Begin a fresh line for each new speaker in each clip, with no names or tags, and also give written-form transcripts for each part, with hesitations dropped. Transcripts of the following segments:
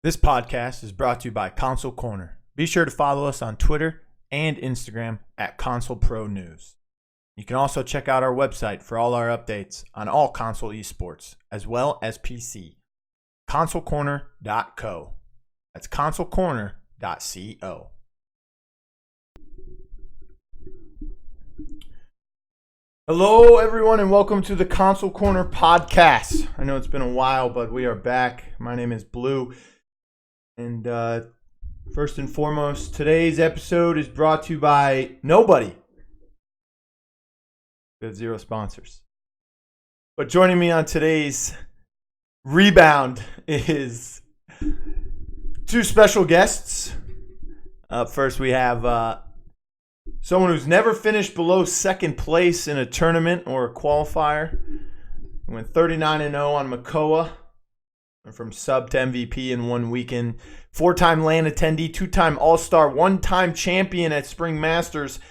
This podcast is brought to you by Console Corner. Be sure to follow us on Twitter and Instagram at ConsoleProNews. You can also check out our website for all our updates on all console esports, as well as PC. ConsoleCorner.co. That's ConsoleCorner.co. Hello, everyone, and welcome to the Console Corner podcast. I know it's been a while, but we are back. My name is Blue. And first and foremost, today's episode is brought to you by nobody. We have zero sponsors. But joining me on today's rebound is two special guests. Up first, we have someone who's never finished below second place in a tournament or a qualifier. He went 39-0 on Makoa. From sub to MVP in 1 weekend. 4-time LAN attendee, 2-time All-Star, 1-time champion at Spring Masters,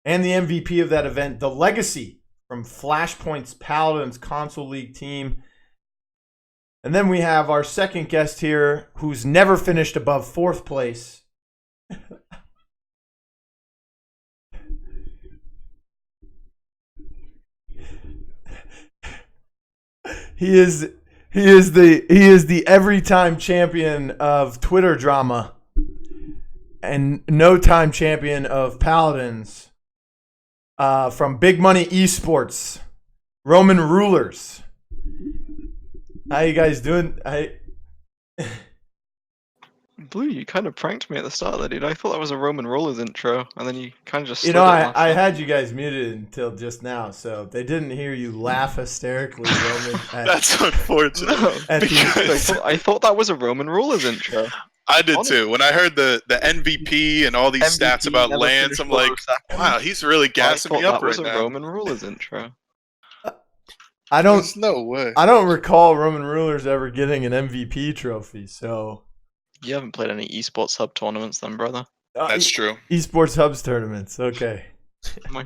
and the MVP of that event, TheLGCY from Flashpoint's Paladins Console League team. And then we have our second guest here who's never finished above 4th place. He is the every time champion of Twitter drama and no time champion of Paladins from Big Money Esports, RomanRulers. How you guys doing?
Blue, you kind of pranked me at the start there, dude. I thought that was a RomanRulers intro, and then you kind of just
I had you guys muted until just now, so they didn't hear you laugh hysterically, Roman.
That's unfortunate.
I thought that was a RomanRulers intro.
I did too. When I heard the MVP and all these stats about lands, I'm like, wow, he's really gassing me up right now.
That was a RomanRulers intro.
There's no way.
I don't recall RomanRulers ever getting an MVP trophy, so...
You haven't played any Esports Hub tournaments then, brother.
That's true.
Esports Hubs tournaments, okay.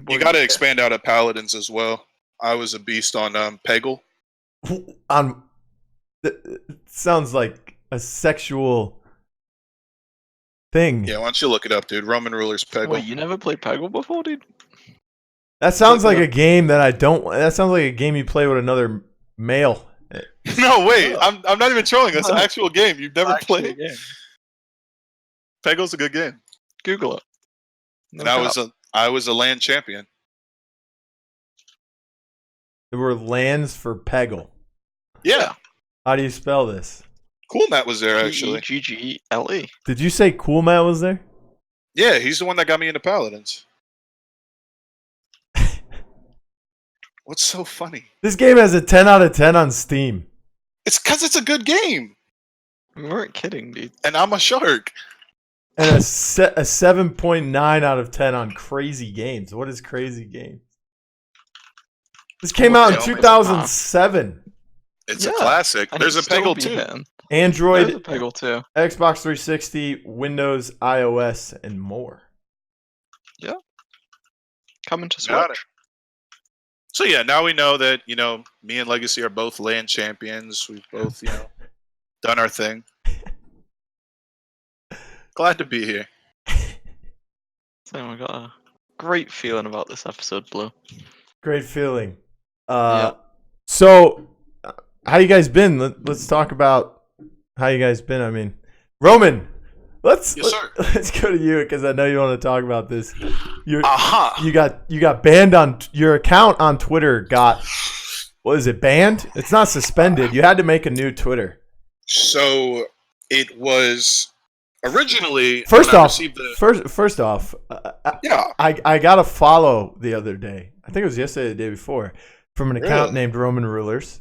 You got to expand out at Paladins as well. I was a beast on Peggle.
It sounds like a sexual thing.
Yeah, why don't you look it up, dude? RomanRulers Peggle.
Wait, you never played Peggle before, dude?
That sounds like a game that I don't... That sounds like a game you play with another male.
No, wait. I'm not even trolling. That's an actual game. You've never played? Peggle's a good game.
Google it.
And I was a LAN champion.
There were LANs for Peggle.
Yeah.
How do you spell this?
Cool Matt was there, actually.
P-E-G-G-L-E.
Did you say Cool Matt was there?
Yeah, he's the one that got me into Paladins. What's so funny?
This game has a 10 out of 10 on Steam.
It's because it's a good game.
We weren't kidding, dude.
And I'm a shark.
And a 7.9 out of 10 on Crazy Games. What is Crazy Games? This came out in 2007.
It's a classic. There's a Peggle too.
Android,
There's a Peggle too.
Xbox 360, Windows, iOS, and more.
Yeah. Coming to
Got
Switch.
it. So yeah, now we know that, me and Legacy are both LAN champions. We've both, done our thing. Glad to be here.
So I got a great feeling about this episode, Blue.
Great feeling. So, how you guys been? Let's talk about how you guys been. I mean, Roman, let's go to you because I know you want to talk about this. You got banned on your account on Twitter. What is it? Banned? It's not suspended. You had to make a new Twitter.
So it was originally
First off, I got a follow the other day. I think it was yesterday, or the day before, from an account named RomanRulers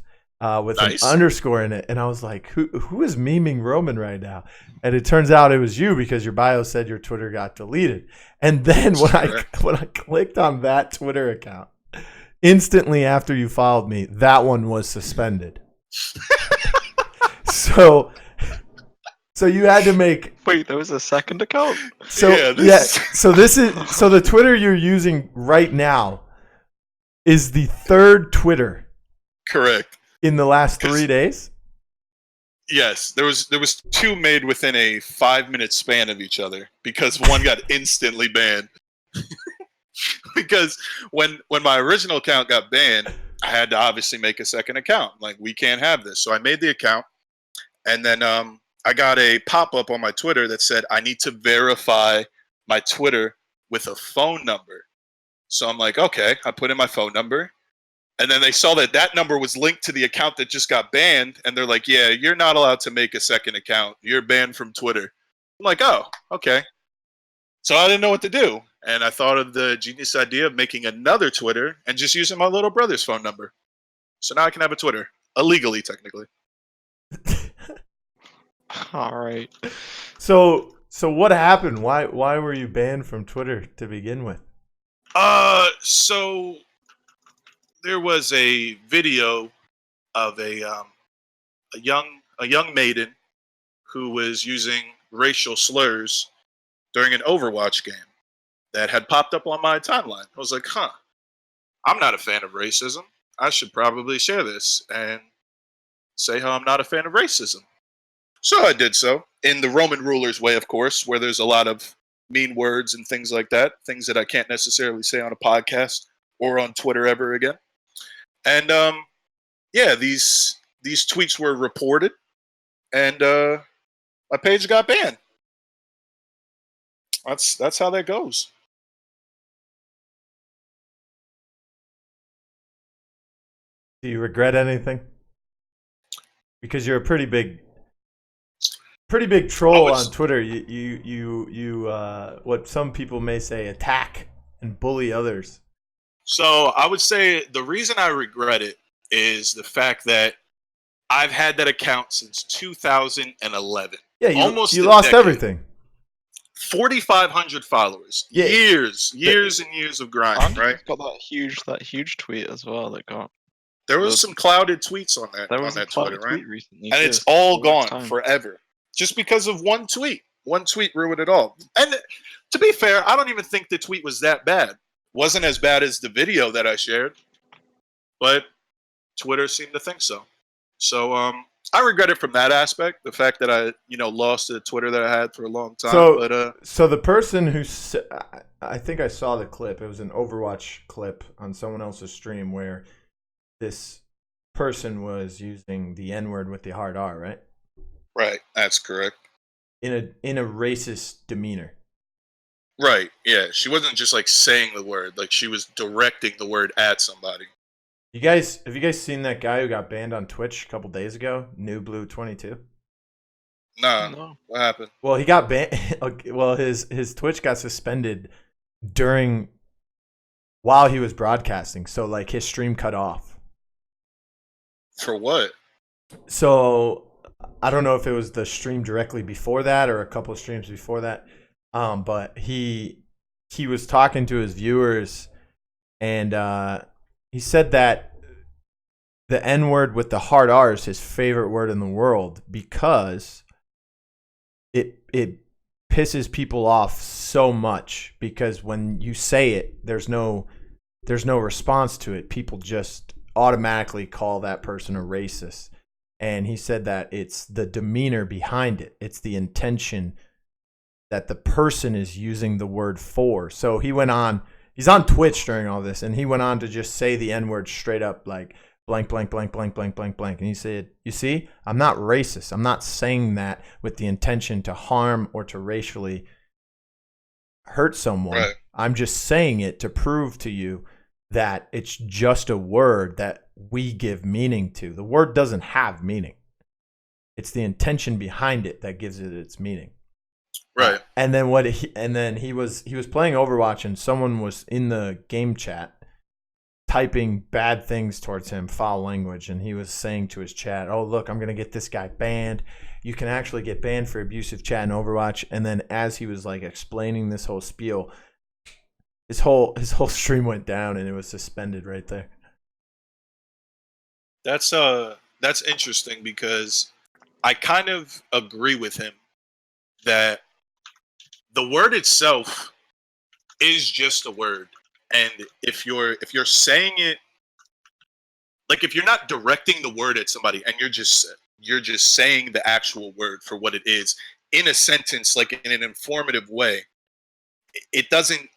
with an underscore in it, and I was like, "Who is memeing Roman right now?" And it turns out it was you because your bio said your Twitter got deleted. And then when I clicked on that Twitter account, instantly after you followed me, that one was suspended. So you had to make.
Wait, there was a second account?
So the Twitter you're using right now is the third Twitter.
Correct.
In the last 3 days?
Yes, there was two made within a 5-minute span of each other because one got instantly banned. Because when my original account got banned, I had to obviously make a second account. Like, we can't have this. So I made the account, and then I got a pop-up on my Twitter that said I need to verify my Twitter with a phone number. So I'm like, okay, I put in my phone number. And then they saw that that number was linked to the account that just got banned. And they're like, yeah, you're not allowed to make a second account. You're banned from Twitter. I'm like, oh, okay. So I didn't know what to do. And I thought of the genius idea of making another Twitter and just using my little brother's phone number. So now I can have a Twitter. Illegally, technically.
All right.
So what happened? Why were you banned from Twitter to begin with?
So there was a video of a young maiden who was using racial slurs during an Overwatch game that had popped up on my timeline. I was like, I'm not a fan of racism. I should probably share this and say how I'm not a fan of racism. So I did so in the Roman rulers way, of course, where there's a lot of mean words and things like that, things that I can't necessarily say on a podcast or on Twitter ever again. And yeah, these tweets were reported, and my page got banned. That's how that goes.
Do you regret anything? Because you're a pretty big troll on Twitter. You what some people may say, attack and bully others.
So I would say the reason I regret it is the fact that I've had that account since 2011.
Yeah, you lost
decade.
everything.
4,500 followers. Yeah. Years and years of grinding, right?
Got that huge tweet as well that got.
There was some clouded tweets on that.
There was
on
a
that Twitter, right?
tweet recently,
and it's all gone forever, just because of one tweet. One tweet ruined it all. And to be fair, I don't even think the tweet was that bad. Wasn't as bad as the video that I shared, but Twitter seemed to think so. So I regret it from that aspect, the fact that I lost the Twitter that I had for a long time.
So the person who I think I saw the clip. It was an Overwatch clip on someone else's stream where this person was using the N-word with the hard R, right?
Right, that's correct.
In a racist demeanor.
Right, yeah. She wasn't just like saying the word, like she was directing the word at somebody.
Have you guys seen that guy who got banned on Twitch a couple days ago? New Blue 22?
No. What happened?
Well, he got banned. Well, his Twitch got suspended while he was broadcasting. So like his stream cut off.
For what?
So I don't know if it was the stream directly before that or a couple of streams before that. But he was talking to his viewers, and he said that the N-word with the hard R is his favorite word in the world because it pisses people off so much, because when you say it, there's no response to it. People just automatically call that person a racist. And he said that it's the demeanor behind it. It's the intention that the person is using the word for. So he's on Twitch during all this, and he went on to just say the N-word straight up, like blank, blank, blank, blank, blank, blank, blank. And he said, you see, I'm not racist. I'm not saying that with the intention to harm or to racially hurt someone. Right. I'm just saying it to prove to you that it's just a word that we give meaning to. The word doesn't have meaning. It's the intention behind it that gives it its meaning.
Right.
And then he was playing Overwatch, and someone was in the game chat typing bad things towards him, foul language, and he was saying to his chat, "Oh, look, I'm going to get this guy banned. You can actually get banned for abusive chat in Overwatch." And then as he was like explaining this whole spiel, his whole stream went down and it was suspended right there.
That's interesting, because I kind of agree with him that the word itself is just a word. And if you're saying it, like if you're not directing the word at somebody and you're just you're just saying the actual word for what it is in a sentence, like in an informative way, it doesn't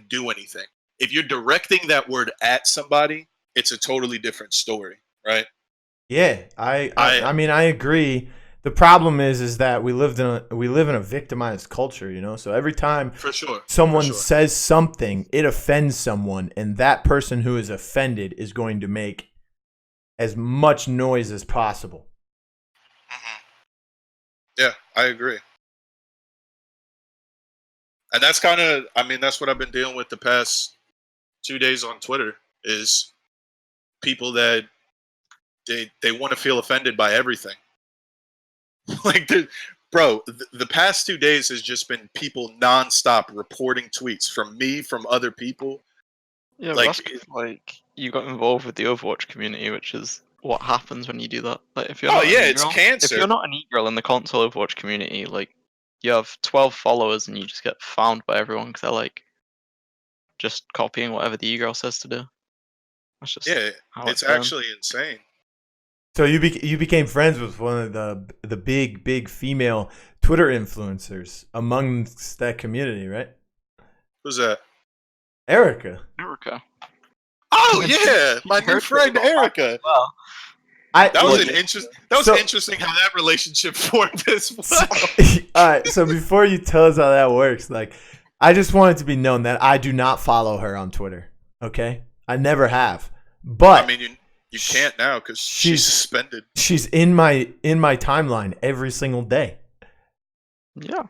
do anything. If you're directing that word at somebody, it's a totally different story, right?
Yeah, I mean, I agree. The problem is that we live in a victimized culture, you know. So every time
For sure.
someone says something, it offends someone, and that person who is offended is going to make as much noise as possible.
Yeah, I agree. And that's kind of, I mean, that's what I've been dealing with the past 2 days on Twitter is people that they want to feel offended by everything. Like, bro, the past 2 days has just been people nonstop reporting tweets from me, from other people.
Yeah,
Like,
that's 'cause, like you got involved with the Overwatch community, which is what happens when you do that. Like, if you're
oh
not
yeah,
an
it's
e-girl,
cancer.
if you're not an e-girl in the console Overwatch community, like you have 12 followers and you just get found by everyone because they're like just copying whatever the e-girl says to do. That's just
Yeah,
how
it's
done.
actually insane.
So you became friends with one of the big female Twitter influencers amongst that community, right?
Who's that?
Erica.
Erica.
Oh
And
yeah, my new
heard
friend
that about
Erica.
Well,
That was
Look,
interesting how that relationship formed as well.
all right, so before you tell us how that works, like, I just want it to be known that I do not follow her on Twitter. Okay, I never have. But
I mean, you can't now because she's suspended.
she's in my timeline every single day.
yeah.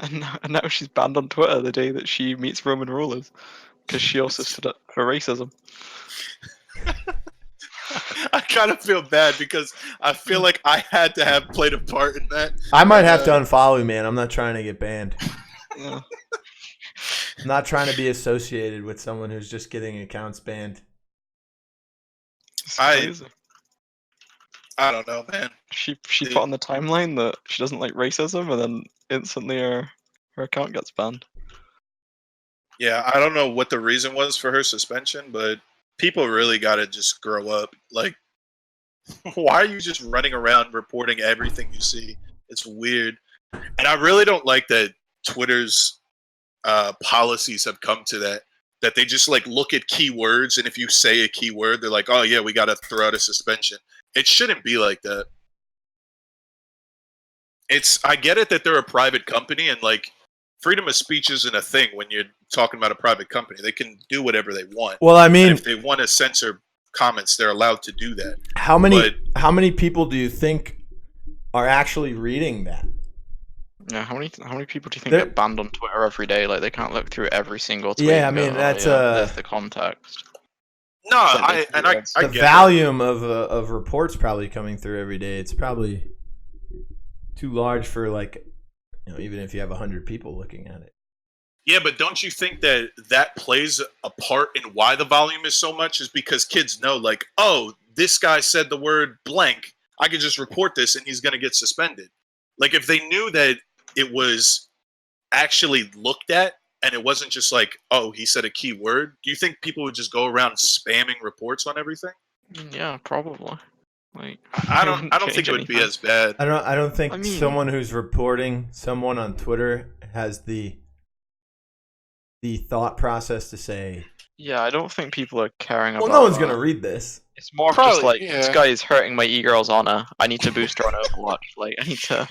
And now she's banned on Twitter the day that she meets RomanRulers because she also stood up for racism.
I kind of feel bad because I feel like I had to have played a part in that.
I might have to unfollow you, man. I'm not trying to get banned.
Yeah.
I'm not trying to be associated with someone who's just getting accounts banned.
It's crazy.
I don't know, man.
She put on the timeline that she doesn't like racism, and then instantly her account gets banned.
Yeah, I don't know what the reason was for her suspension, but people really got to just grow up. Like, why are you just running around reporting everything you see? It's weird. And I really don't like that Twitter's policies have come to that they just like look at keywords, and if you say a keyword, they're like, oh yeah, we got to throw out a suspension. It shouldn't be like that. I get it that they're a private company, and like freedom of speech isn't a thing when you're talking about a private company. They can do whatever they want.
Well, I mean,
and if they want to censor comments, they're allowed to do that.
How many people do you think are actually reading that?
Yeah, how many people do you think get banned on Twitter every day? Like they can't look through every single tweet.
Yeah, I mean that's
there's the context.
No, I
the
get
volume of reports probably coming through every day. It's probably too large for, like, you know, even if you have 100 people looking at it.
Yeah, but don't you think that plays a part in why the volume is so much? Is because kids know, like, oh, this guy said the word blank, I could just report this and he's going to get suspended. Like, if they knew that it was actually looked at and it wasn't just like, oh, he said a key word, do you think people would just go around spamming reports on everything?
Yeah, probably. Like,
I don't think it would be as bad.
I don't think someone who's reporting someone on Twitter has the thought process to say,
yeah, I don't think people are caring about.
Well, no one's gonna read this.
It's more just like, this guy is hurting my e-girl's honor. I need to boost her on Overwatch. Like, I need to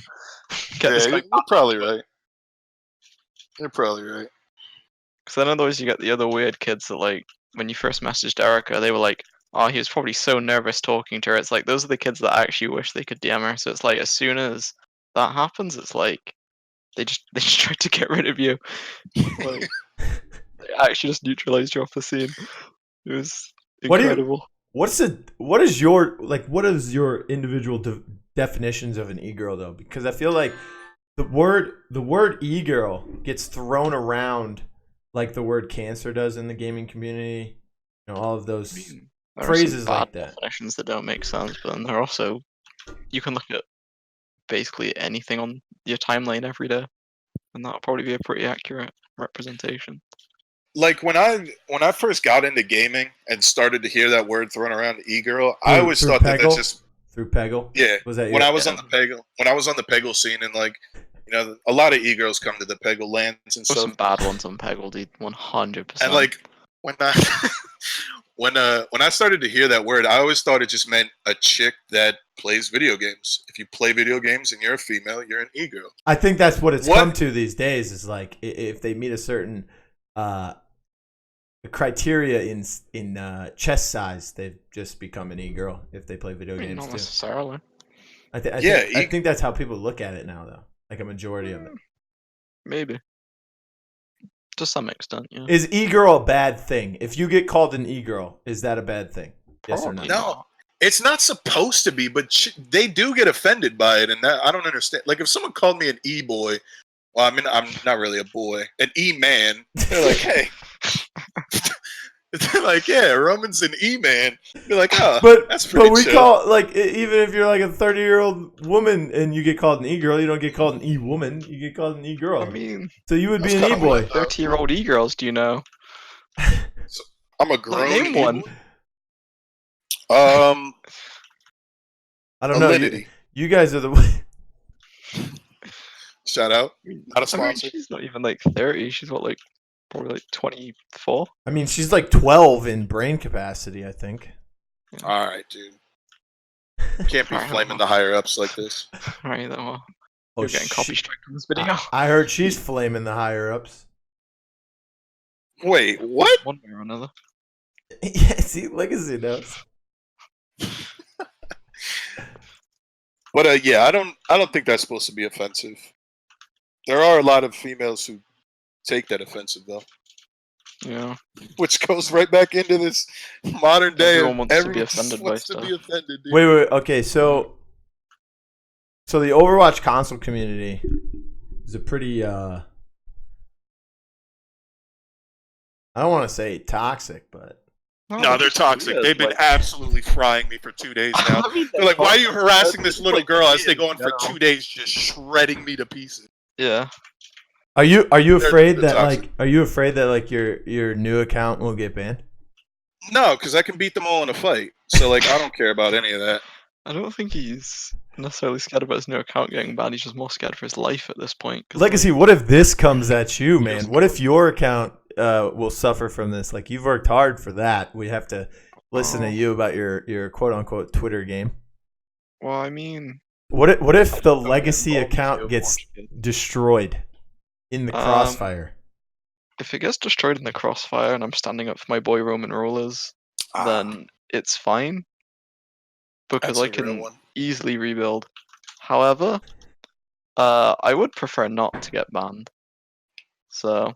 get this guy.
You're probably right. You're probably right.
Because I know those, you get the other weird kids that, like, when you first messaged Erica, they were like, oh, he was probably so nervous talking to her. It's like, those are the kids that actually wish they could DM her. So it's like, as soon as that happens, it's like, they just try to get rid of you. Like, they actually just neutralized you off the scene. It was incredible.
What is your individual definitions of an e-girl, though? Because I feel like the word e-girl gets thrown around like the word cancer does in the gaming community. You know, all of those phrases like that.
Definitions that don't make sense, but then they're also, you can look at basically anything on your timeline every day, and that'll probably be a pretty accurate representation.
Like when I first got into gaming and started to hear that word thrown around, e-girl, I always thought that that's just
through Peggle?
Yeah.
Was that
when
your-
I was on the Peggle scene, and like, you know, a lot of e-girls come to the Peggle lands and
There's
stuff.
some bad ones on Peggle, dude. 100%.
And like when I when I started to hear that word, I always thought it just meant a chick that plays video games. If you play video games and you're a female, you're an e-girl.
I think that's what it's come to these days. Is like if they meet a certain criteria in chest size, they've just become an e-girl if they play video games
not
too.
necessarily.
I think that's how people look at it now, though. Like a majority of it.
Maybe. To some extent, yeah.
Is e-girl a bad thing? If you get called an e-girl, is that a bad thing? Yes or no?
Probably
No, it's not supposed to be, but they do get offended by it, and that I don't understand. Like if someone called me an e-boy, well, I mean, I'm not really a boy, an e-man. They're like, hey. They're like, yeah, Roman's an e-man. You're like, oh, that's pretty
But we
chill.
call, like, even if you're like a 30-year-old woman and you get called an e-girl, you don't get called an e-woman. You get called an e-girl.
I mean,
so you would be an
that's kinda
e-boy.
weird.
30-year-old e-girls, do you know?
I'm a grown
Name one.
I don't know.
Validity.
You guys are the.
Shout out. Not a
I mean,
sponsor.
she's not even like 30. She's what, like, probably like 24?
I mean, she's like 12 in brain capacity, I think.
All right, dude. Can't be flaming the higher ups like this.
Right, then, well,
Oh,
you're getting copy strike from this video.
I heard she's flaming the higher ups.
Wait, what?
One way or another.
Yeah, see, Legacy knows.
But yeah, I don't think that's supposed to be offensive. There are a lot of females who take that offensive though.
Yeah.
Which goes right back into this modern day.
Everyone wants to be
everyone
offended by
wants to
stuff.
be offended, dude.
Wait. Okay, so the Overwatch console community is a pretty I don't want to say toxic, but
No, they're toxic. They've been absolutely frying me for 2 days now. They're like, why are you harassing this little girl as they go on for 2 days, just shredding me to pieces?
Yeah.
are you afraid
they're
that
toxic.
like your new account will get banned?
No, because I can beat them all in a fight. So like, I don't care about any of that.
I don't think he's necessarily scared about his new account getting banned. He's just more scared for his life at this point. 'Cause,
Legacy, what if this comes at you, man? What if your account will suffer from this? Like, you've worked hard for that. We have to listen to you about your quote unquote Twitter game.
Well, I mean,
What if the
don't get
Legacy
involved in
account
the
gets
Overwatch game.
destroyed in the crossfire?
If it gets destroyed in the crossfire and I'm standing up for my boy RomanRulers, then it's fine. Because
That's
I
a real
can
one.
easily rebuild. However, I would prefer not to get banned. So,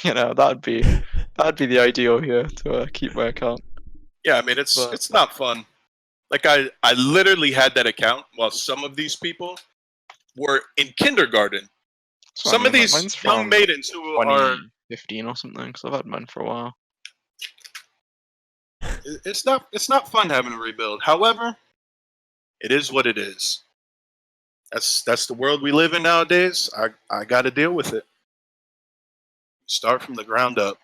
you know, that'd be the ideal here to keep my account.
Yeah, I mean, it's not fun. Like I literally had that account while some of these people were in kindergarten.
So, I
Some of
mean,
these
mine's
young
from
maidens who are
2015 or something, because I've had mine for a while.
it's not fun having to rebuild. However, it is what it is. That's the world we live in nowadays. I got to deal with it. Start from the ground up.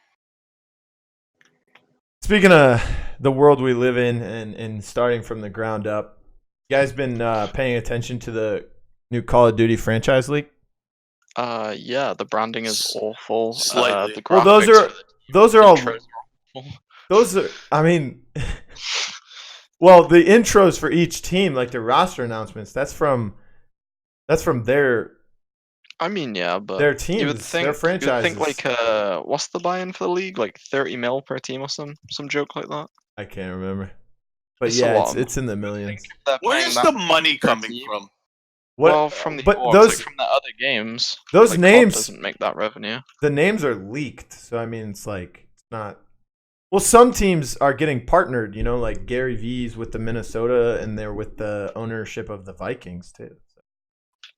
Speaking of the world we live in and starting from the ground up, you guys been paying attention to the new Call of Duty franchise league?
Yeah, the branding is awful.
Slightly.
The
Well,
graphics
those are all
intros are awful.
those are. I mean, well, the intros for each team, like the roster announcements, that's from their
I mean, yeah, but
their teams,
you would think,
their franchises.
You would think like, what's the buy-in for the league? Like 30 mil per team or some joke like that.
I can't remember, but
It's a
yeah,
lot.
it's in the millions.
They're
Where's
paying
the
that
money
per
coming
team.
from?
What?
Well, from the
but
orgs,
those-
like from the other games.
Those
like, COD
names,
doesn't make that revenue.
the names are leaked, so I mean, it's like it's not. Well, some teams are getting partnered, you know, like Gary V's with the Minnesota, and they're with the ownership of the Vikings too.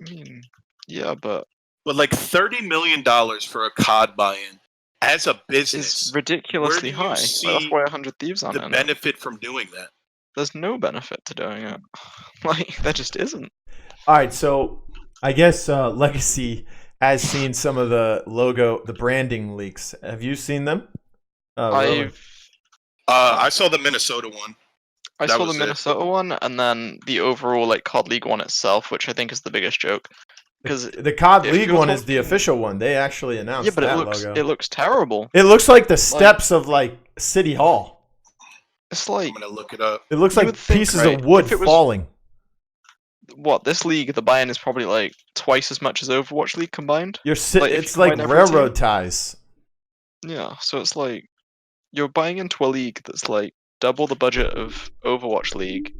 I mean, yeah, but
But like $30 million for a COD buy-in as a business.
it's ridiculously
Where do you
high. Like,
see
that's why 100 Thieves aren't
The
in it.
benefit from doing that.
There's no benefit to doing it. Like, there just isn't.
All right, so I guess Legacy has seen some of the logo, the branding leaks. Have you seen them? Roman?
I
I saw the Minnesota one.
I
That
saw the
was it.
Minnesota one, and then the overall like COD League one itself, which I think is the biggest joke. Because
The COD
if
League
you're
one is the
talking-
official one. They actually announced
yeah, but
that
it
logo.
looks terrible.
It looks like the steps of like City Hall.
It's like
I'm gonna look it up.
It looks
You
like
would think,
pieces
right,
of wood
if it was-
falling.
what this league, the buy-in is probably like twice as much as Overwatch League combined.
You're
Like, if
it's
you
like
combine every team-
railroad ties.
Yeah, so it's like you're buying into a league that's like double the budget of Overwatch League,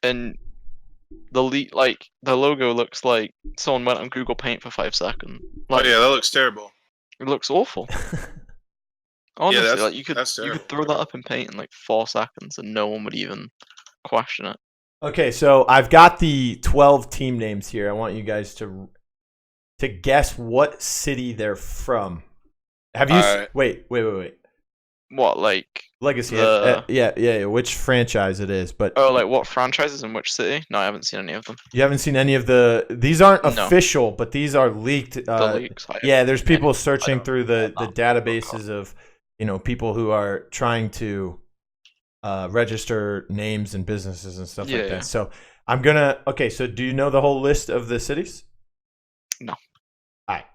and the league, like the logo looks like someone went on Google Paint for 5 seconds. Like
Oh yeah, that looks terrible.
it looks awful. Honestly,
that's-
like you could
that's
throw
terrible.
that up in Paint in like 4 seconds and no one would even question it.
Okay, so I've got the 12 team names here. I want you guys to guess what city they're from. Have you?
Alright.
Wait.
What, like
Legacy.
The-
Yeah. Which franchise it is? But
like what franchises in which city? No, I haven't seen any of them.
you haven't seen any of the. These aren't
No.
official, but these are leaked.
The leaks.
Yeah, there's people
I
searching
don't
through the
know.
databases of, people who are trying to register names and businesses and stuff like
Yeah,
that.
yeah.
So I'm gonna. Okay, so do you know the whole list of the cities?
No.
All right.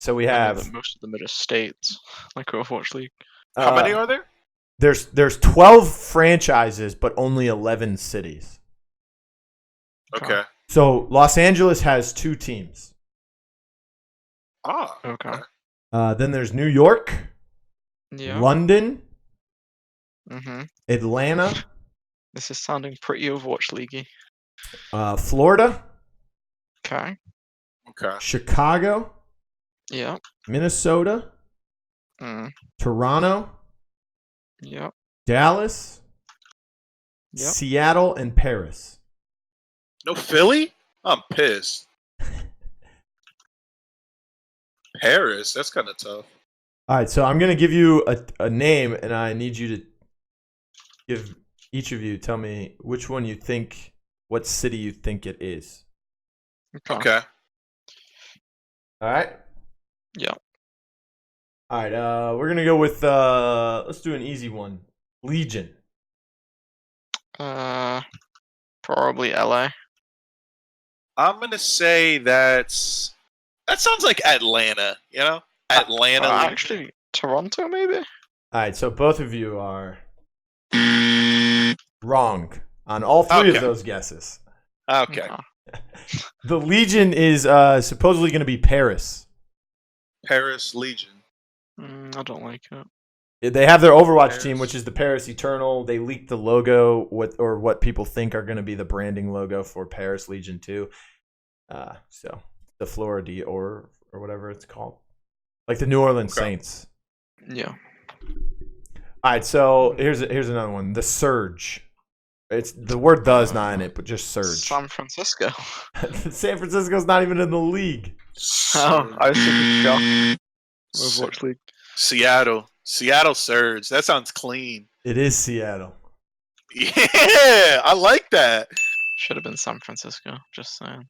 So we
I know
have.
that most of them are just states, like Overwatch League.
How many are there?
There's 12 franchises, but only 11 cities.
Okay.
So Los Angeles has 2 teams.
Ah.
Okay.
Then there's New York,
Yeah.
London,
Mm-hmm.
Atlanta,
This is sounding pretty Overwatch Leaguey.
Florida,
Okay.
Okay.
Chicago,
Yeah.
Minnesota,
Mm.
Toronto,
Yeah.
Dallas,
Yep.
Seattle, and Paris.
No Philly? I'm pissed. Paris? That's kind of tough.
All right, so I'm going to give you a name, and I need you to give each of you, tell me which one you think, what city you think it is.
Okay.
All right?
Yeah.
All right, we're going to go with, let's do an easy one. Legion.
Probably LA.
I'm gonna say that sounds like Atlanta. You know, Atlanta.
Actually, Toronto maybe.
All right, so both of you are wrong on all 3
Okay.
of those guesses.
Okay.
No.
The Legion is supposedly going to be Paris.
Paris Legion.
I don't like it.
They have their Overwatch
Paris.
team, which is the Paris Eternal. They leaked the logo, what people think are going to be the branding logo for Paris Legion 2. So the Florida or whatever it's called, like the New Orleans
Okay.
Saints.
Yeah.
All right, so here's another one. The Surge. It's the word "the" is not in it, but just Surge.
San Francisco.
San Francisco's not even in the league.
Oh, I was thinking shock. Overwatch League.
Seattle Surge. That sounds clean.
It is Seattle.
Yeah, I like that.
Should have been San Francisco. Just saying.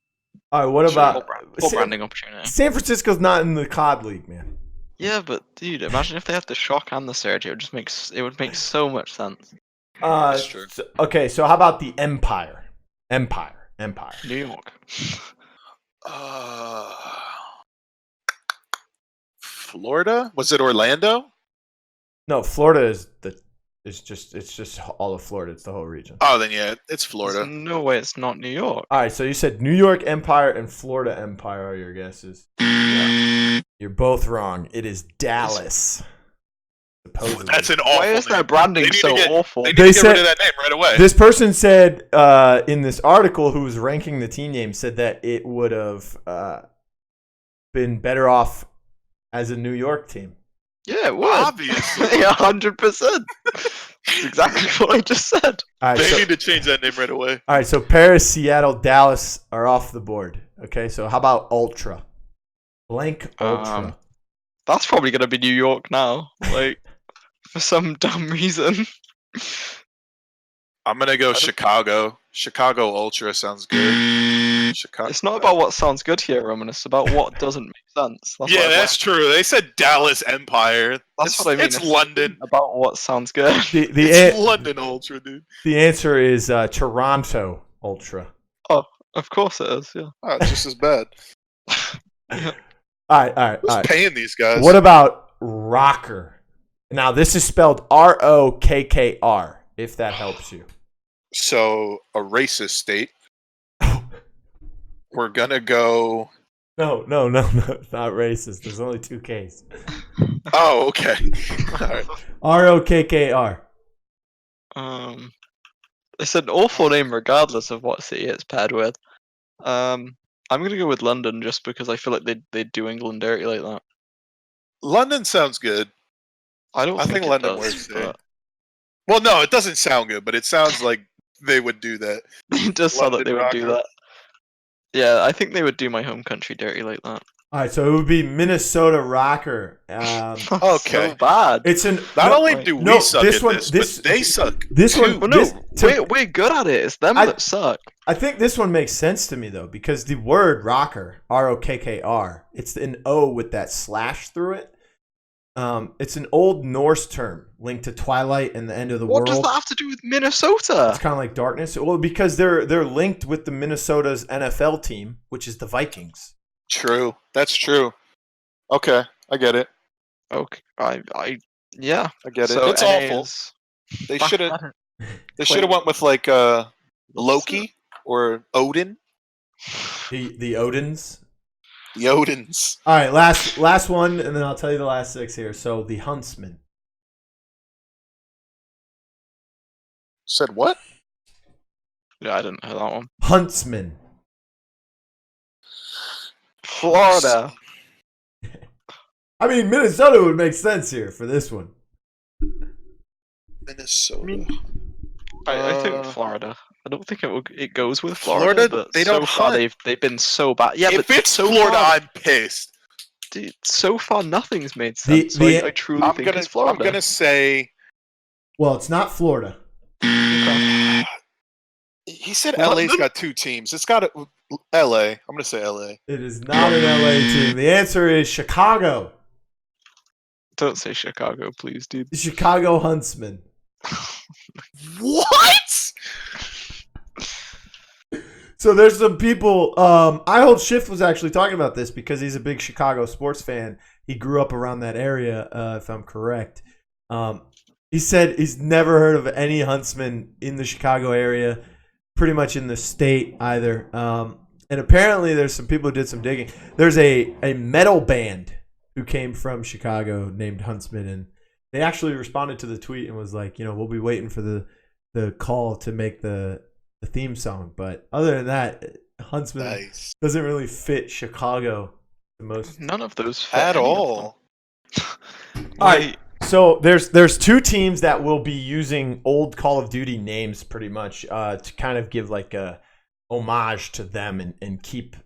All right, what
Sure,
about
full branding opportunity?
San Francisco's not in the COD League, man.
Yeah, but dude, imagine if they had the shock and the surge. It would make so much sense.
That's true.
Okay, so how about the Empire? Empire.
New York.
Florida? Was it Orlando?
No, Florida is it's just all of Florida. It's the whole region.
Oh, then yeah, it's
There's
Florida.
no way it's not New York.
All right, so you said New York Empire and Florida Empire are your guesses. You're both wrong. It is Dallas. Supposedly.
That's an awful
Why is
name.
their branding
They need
so
to get-
awful?
They need
They
to get
said-
rid of that name right away.
This person said in this article, who was ranking the team name, said that it would have been better off as a New York team.
Yeah, it would.
Obviously.
100%. Exactly what I just said.
All right,
They
so,
need to change that name right away.
all right, so Paris, Seattle, Dallas are off the board. Okay, so how about Ultra? Blank Ultra.
That's probably gonna be New York now. Like, for some dumb reason.
I'm gonna go Chicago. Chicago Ultra sounds good. Chicago.
It's not about what sounds good here, Roman. It's about what doesn't make sense. That's
Yeah,
what
that's true. They said Dallas Empire.
That's what I mean.
It's London.
About what sounds good.
It's London Ultra, dude.
The answer is Toronto Ultra.
Oh, of course it is. Yeah.
Oh, it's just as bad.
All right.
Who's paying these guys?
What about Rocker? Now, this is spelled Rokkr, if that helps you.
So, a racist state. We're going to go...
No, it's not racist. There's only 2 Ks.
Oh, okay. All right.
Rokkr.
It's an awful name regardless of what city it's paired with. I'm going to go with London just because I feel like they do England dirty like that.
London sounds good.
I think
London works there. Well, no, it doesn't sound good, but it sounds like they would do that.
It does sound like they would do
Rocker.
that. Yeah, I think they would do my home country dirty like that.
All right, so it would be Minnesota Rocker.
Okay.
So bad.
It's an
Not only do we
no,
suck
this
at
one-
this,
this-
but they suck.
This
too.
one,
Well, no,
this,
we're good at it. It's them that suck.
I think this one makes sense to me though, because the word rocker, Rokkr, it's an O with that slash through it. It's an old Norse term linked to twilight and the end of the
What
world.
does that have to do with Minnesota?
It's kind of like darkness. Well, because they're linked with the Minnesota's NFL team, which is the Vikings.
True. That's true. Okay, I get it.
Okay, yeah.
I get it.
So
It's
NA
awful.
is-
They should have went with like Loki or Odin.
The Odins.
The Odins.
All right, last one, and then I'll tell you the last 6 here. So the Huntsman.
Said what?
Yeah, I didn't hear that one.
Huntsman.
Florida.
I mean, Minnesota would make sense here for this one.
Minnesota.
I think Florida. I don't think it goes with Florida.
Florida,
But
they
so
don't
far
hunt.
they've been so bad. Yeah,
If
but
it's
so
Florida,
far,
I'm pissed.
dude, so far nothing's made
The-
sense.
the-
I truly
I'm
think
gonna
it's Florida.
I'm gonna say
Well, it's not Florida.
he said
What?
LA's got 2 teams. It's got LA. I'm gonna say LA.
It is not an LA team. The answer is Chicago.
Don't say Chicago, please, dude.
The Chicago Huntsman.
What?
So there's some people. I Hold Shift was actually talking about this because he's a big Chicago sports fan. He grew up around that area, if I'm correct. He said he's never heard of any Huntsman in the Chicago area, pretty much in the state either. And apparently there's some people who did some digging. There's a metal band who came from Chicago named Huntsman, and they actually responded to the tweet and was like, we'll be waiting for the call to make the theme song. But other than that, Huntsman doesn't really fit Chicago the most.
None of those fit
At
any of
all.
them.
All right. So there's 2 teams that will be using old Call of Duty names pretty much to kind of give like a homage to them and keep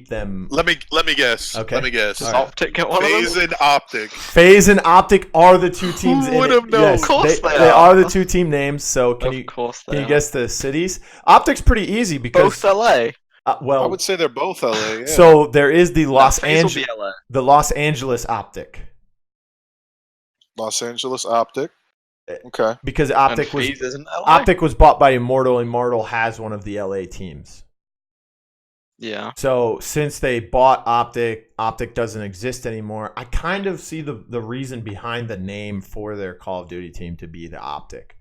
them.
Let me guess.
Okay.
Let me guess.
All right.
Optic get one of
FaZe
them.
and Optic.
FaZe and Optic are the 2 teams in
would
it.
have known?
Yes,
Of course
they
they
are
are.
the 2 team names. So can you
They are.
guess the cities? Optic's pretty easy because
Both LA.
I
well,
would say they're both LA. Yeah.
so there is the
FaZe will be LA.
Los Angeles Optic.
Los Angeles Optic. Okay.
Because
And
Optic
FaZe isn't LA.
Optic was bought by Immortal. Immortal has one of the LA teams.
Yeah.
So since they bought Optic, Optic doesn't exist anymore. I kind of see the reason behind the name for their Call of Duty team to be the Optic.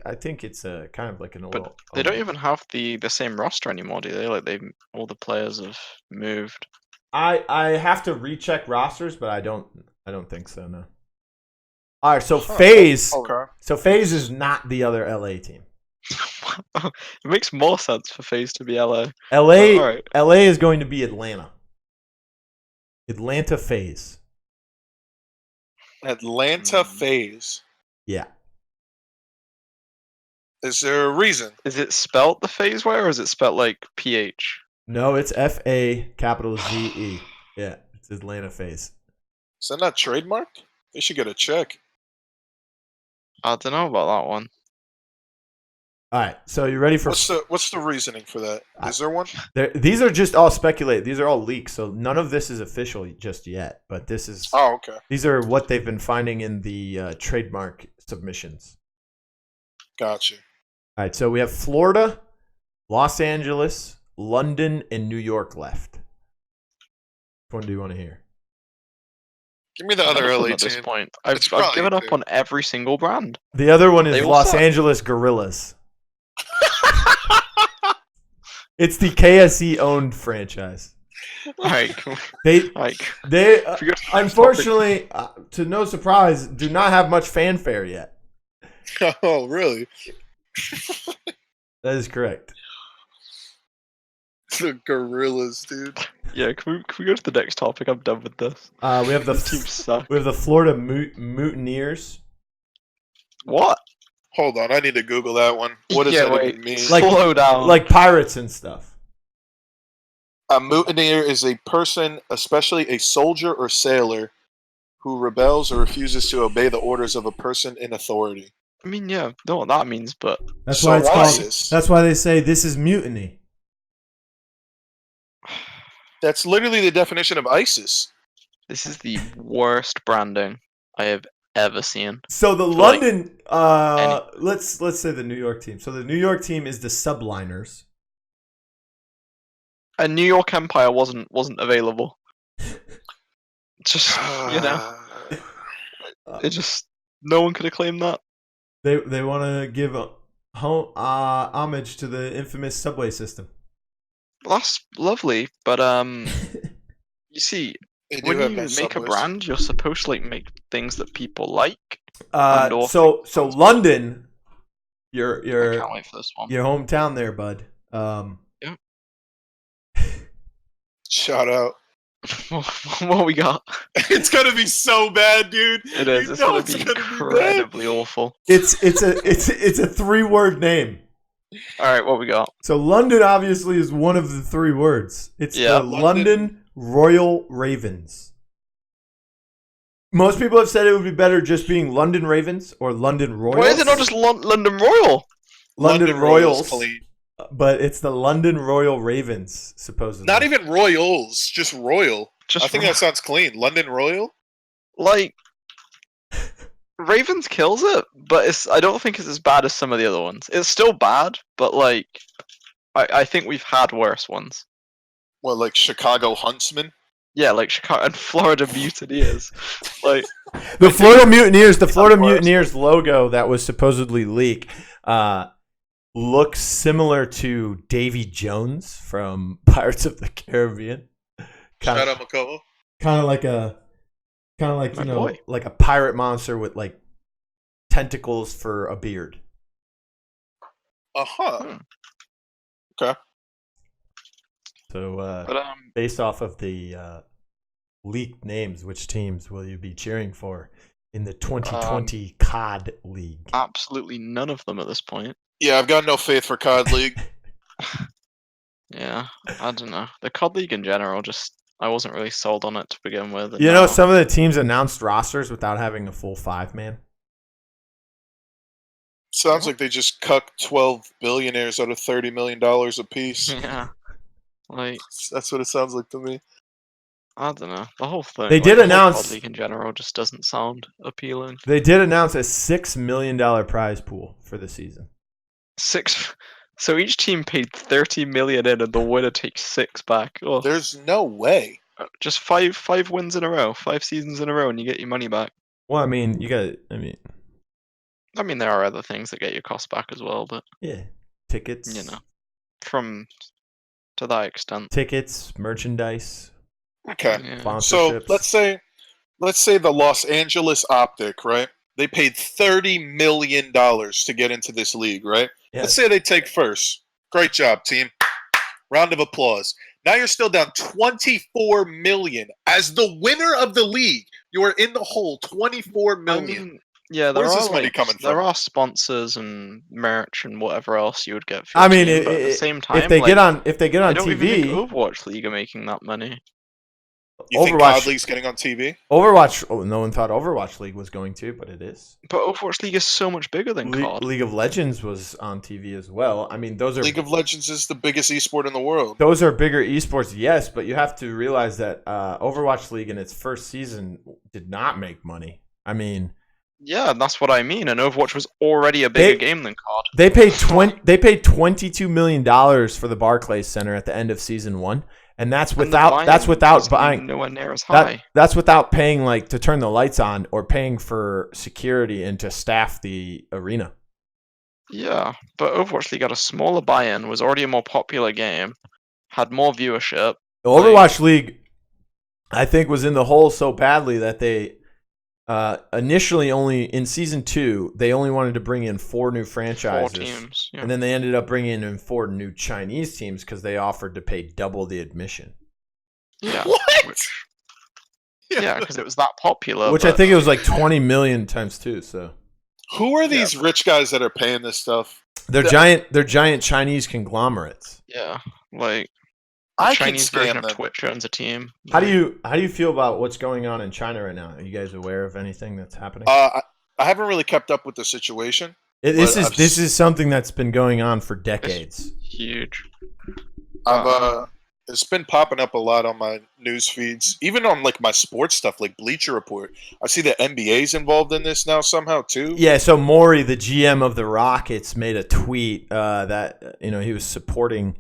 I think it's a kind of like an
But they don't even have the same roster anymore, do they? Like all the players have moved.
I have to recheck rosters, but I don't think so. No. All right, so FaZe.
Okay.
So FaZe is not the other LA team.
It makes more sense for FaZe to be LA.
LA
Alright.
LA is going to be Atlanta. Atlanta FaZe.
Atlanta FaZe.
Yeah.
Is there a reason?
Is it spelt the FaZe way or is it spelt like PH?
No, it's FAZE. Yeah, it's Atlanta FaZe.
Is that not trademarked? They should get a check.
I don't know about that one.
All right, so you ready for?
What's the reasoning for that? Is there one?
These are just all speculated. These are all leaks, so none of this is official just yet. But this is.
Oh, okay.
These are what they've been finding in the trademark submissions.
Gotcha.
All right, so we have Florida, Los Angeles, London, and New York left. Which one do you want to hear?
Give me the other
None of them
LA
at this
team.
point. I've
It's probably
given up
two.
on every single brand.
The other one is
They all
Los
suck.
Angeles Gorillas. It's the KSE owned franchise.
Like,
They
like,
they
forget-
unfortunately, to no surprise, do not have much fanfare yet.
Oh, really?
That is correct.
The Gorillas, dude.
Yeah, can we go to the next topic? I'm done with this.
We have
This team sucks.
the Florida Mutineers.
What?
Hold on, I need to Google that one. What does that even mean?
Like-
Slow down.
Like pirates and stuff.
A mutineer is a person, especially a soldier or sailor, who rebels or refuses to obey the orders of a person in authority.
I mean, yeah, know what that means, but
That's
So
why it's
why
called.
is this?
That's why they say this is mutiny.
That's literally the definition of ISIS.
this is the worst branding I have ever seen.
So the
like,
London, let's say the New York team. So the New York team is the Subliners.
A New York Empire wasn't available. Just it just no one could have claimed that.
They want to give homage to the infamous subway system.
That's lovely, but you see,
They do
when
have
you
nice
make a
subways.
brand, you're supposed to like make things that people like. And/or
So
things-
London,
I
your
can't wait for this one.
your hometown there, bud.
Shout out.
What we got?
It's gonna be so bad, dude.
It is.
You
It's
know
gonna be incredibly awful.
It's a 3-word name.
All right, what we got?
So London obviously is one of the 3 words. It's
Yeah.
the London Royal Ravens. Most people have said it would be better just being London Ravens or London Royals.
Why is it not just London Royal?
London Royals?
clean.
But it's the London Royal Ravens, supposedly.
Not even Royals, just Royal.
Just
I think that sounds clean. London Royal?
like Ravens kills it, but I don't think it's as bad as some of the other ones. It's still bad, but like I think we've had worse ones.
What, like Chicago Huntsman?
Yeah, like Chicago and Florida Mutineers. Like
The Florida Mutineers,
worse.
Mutineers logo that was supposedly leaked, looks similar to Davy Jones from Pirates of the Caribbean.
Shout out Makoa.
Kind of like
My boy.
like a pirate monster with like tentacles for a beard.
Uh-huh.
Hmm.
Okay.
So
but
based off of the leaked names, which teams will you be cheering for in the 2020 COD League?
absolutely none of them at this point.
Yeah, I've got no faith for COD League.
Yeah, I don't know. The COD League in general, just I wasn't really sold on it to begin with. and
You know,
now-
some of the teams announced rosters without having a full 5-man.
Sounds like they just cucked 12 billionaires out of $30 million a piece.
Yeah, like
That's what it sounds like to me.
I don't know. The whole thing.
They
like,
did
the whole
announce-
COD League in general just doesn't sound appealing.
They did announce a $6 million prize pool for the season.
So each team paid 30 million in, and the winner takes 6 back. Oh,
There's no way.
just five wins in a row, 5 seasons in a row, and you get your money back.
Well, I mean,
I mean, there are other things that get your cost back as well, but
yeah, tickets,
you know, to that extent.
tickets, merchandise,
Okay.
Yeah.
sponsorships.
So let's say the Los Angeles Optic, right? They paid $30 million to get into this league, right?
Yeah.
Let's say they take first. Great job, team. Round of applause. Now you're still down $24 million. As the winner of the league, you are in the hole $24 million.
I mean, yeah, there
Where's
are
this money
like,
coming
there
from?
are sponsors and merch and whatever else you would get for
I
your
mean,
team, but at the same time,
if they
like,
get on
I don't even think
TV,
Overwatch League are making that money.
You think COD League's getting on TV?
Overwatch. Oh, no one thought Overwatch League was going to, but it is.
But Overwatch League is so much bigger than COD.
League of Legends was on TV as well. I mean, those are
League of Legends is the biggest esport in the world.
Those are bigger esports, yes, but you have to realize that Overwatch League in its first season did not make money. I mean,
yeah, that's what I mean. And Overwatch was already a bigger game than COD.
They paid $22 million for the Barclays Center at the end of season 1. And that's without buying
nowhere near as high.
That's without paying like to turn the lights on or paying for security and to staff the arena.
Yeah, but Overwatch League got a smaller buy-in, was already a more popular game, had more viewership.
Overwatch League, I think, was in the hole so badly that they initially only in season 2 they only wanted to bring in 4 new franchises,
4 teams, yeah.
And then they ended up bringing in 4 new Chinese teams because they offered to pay double the admission.
Yeah,
what?
Yeah, because it was that popular.
Which I think it was like 20 million times 2. So
who are these rich guys that are paying this stuff?
They're giant Chinese conglomerates.
Yeah, like.
I
Chinese
can
version of
them.
Twitch owns a team.
How do you feel about what's going on in China right now? Are you guys aware of anything that's happening?
I haven't really kept up with the situation.
This is something that's been going on for decades.
It's huge.
It's been popping up a lot on my news feeds, even on like my sports stuff, like Bleacher Report. I see the NBA's involved in this now somehow too.
Yeah, so Maury, the GM of the Rockets, made a tweet that he was supporting.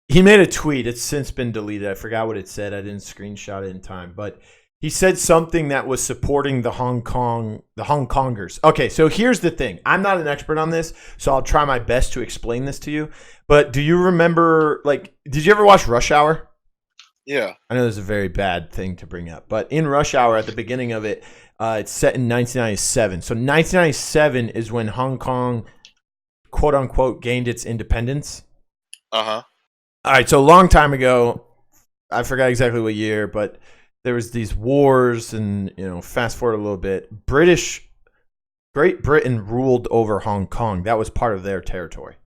He made a tweet. It's since been deleted. I forgot what it said. I didn't screenshot it in time. But he said something that was supporting the Hong Kongers. Okay, so here's the thing. I'm not an expert on this, so I'll try my best to explain this to you. But do you remember, did you ever watch Rush Hour?
Yeah.
I know this is a very bad thing to bring up. But in Rush Hour, at the beginning of it, it's set in 1997. So 1997 is when Hong Kong, quote-unquote, gained its independence.
Uh-huh.
All right, so a long time ago, I forgot exactly what year, but there was these wars, and fast forward a little bit, Great Britain ruled over Hong Kong. That was part of their territory,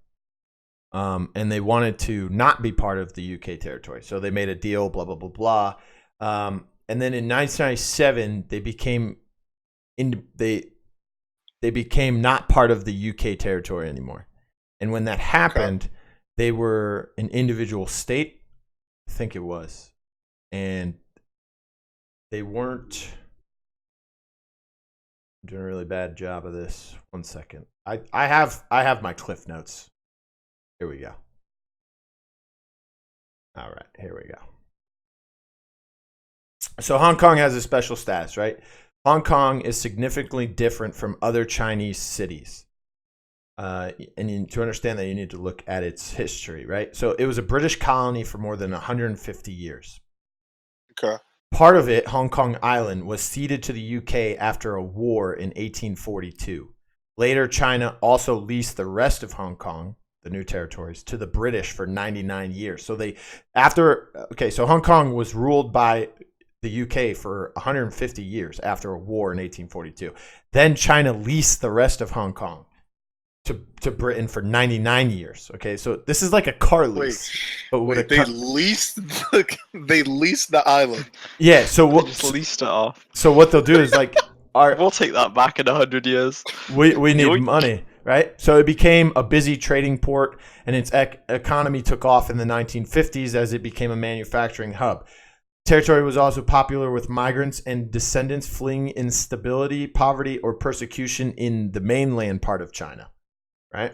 and they wanted to not be part of the UK territory, so they made a deal. Blah blah blah blah, and then in 1997 they became not part of the UK territory anymore, and when that happened. Okay. They were an individual state, I think it was, and they weren't. I'm doing a really bad job of this. 1 second. I have my Cliff Notes. Here we go. All right, here we go. So Hong Kong has a special status, right? Hong Kong is significantly different from other Chinese cities. And to understand that, you need to look at its history, right? So it was a British colony for more than 150 years.
Okay.
Part of it, Hong Kong Island, was ceded to the UK after a war in 1842. Later, China also leased the rest of Hong Kong, the new territories, to the British for 99 years. So so Hong Kong was ruled by the UK for 150 years after a war in 1842. Then China leased the rest of Hong Kong to Britain for 99 years. Okay, so this is like a car lease.
They leased the island.
Yeah, so
just leased it off.
So what they'll do is
we'll take that back in 100 years.
We need money, right? So it became a busy trading port, and its economy took off in the 1950s as it became a manufacturing hub. Territory was also popular with migrants and descendants fleeing instability, poverty, or persecution in the mainland part of China. Right?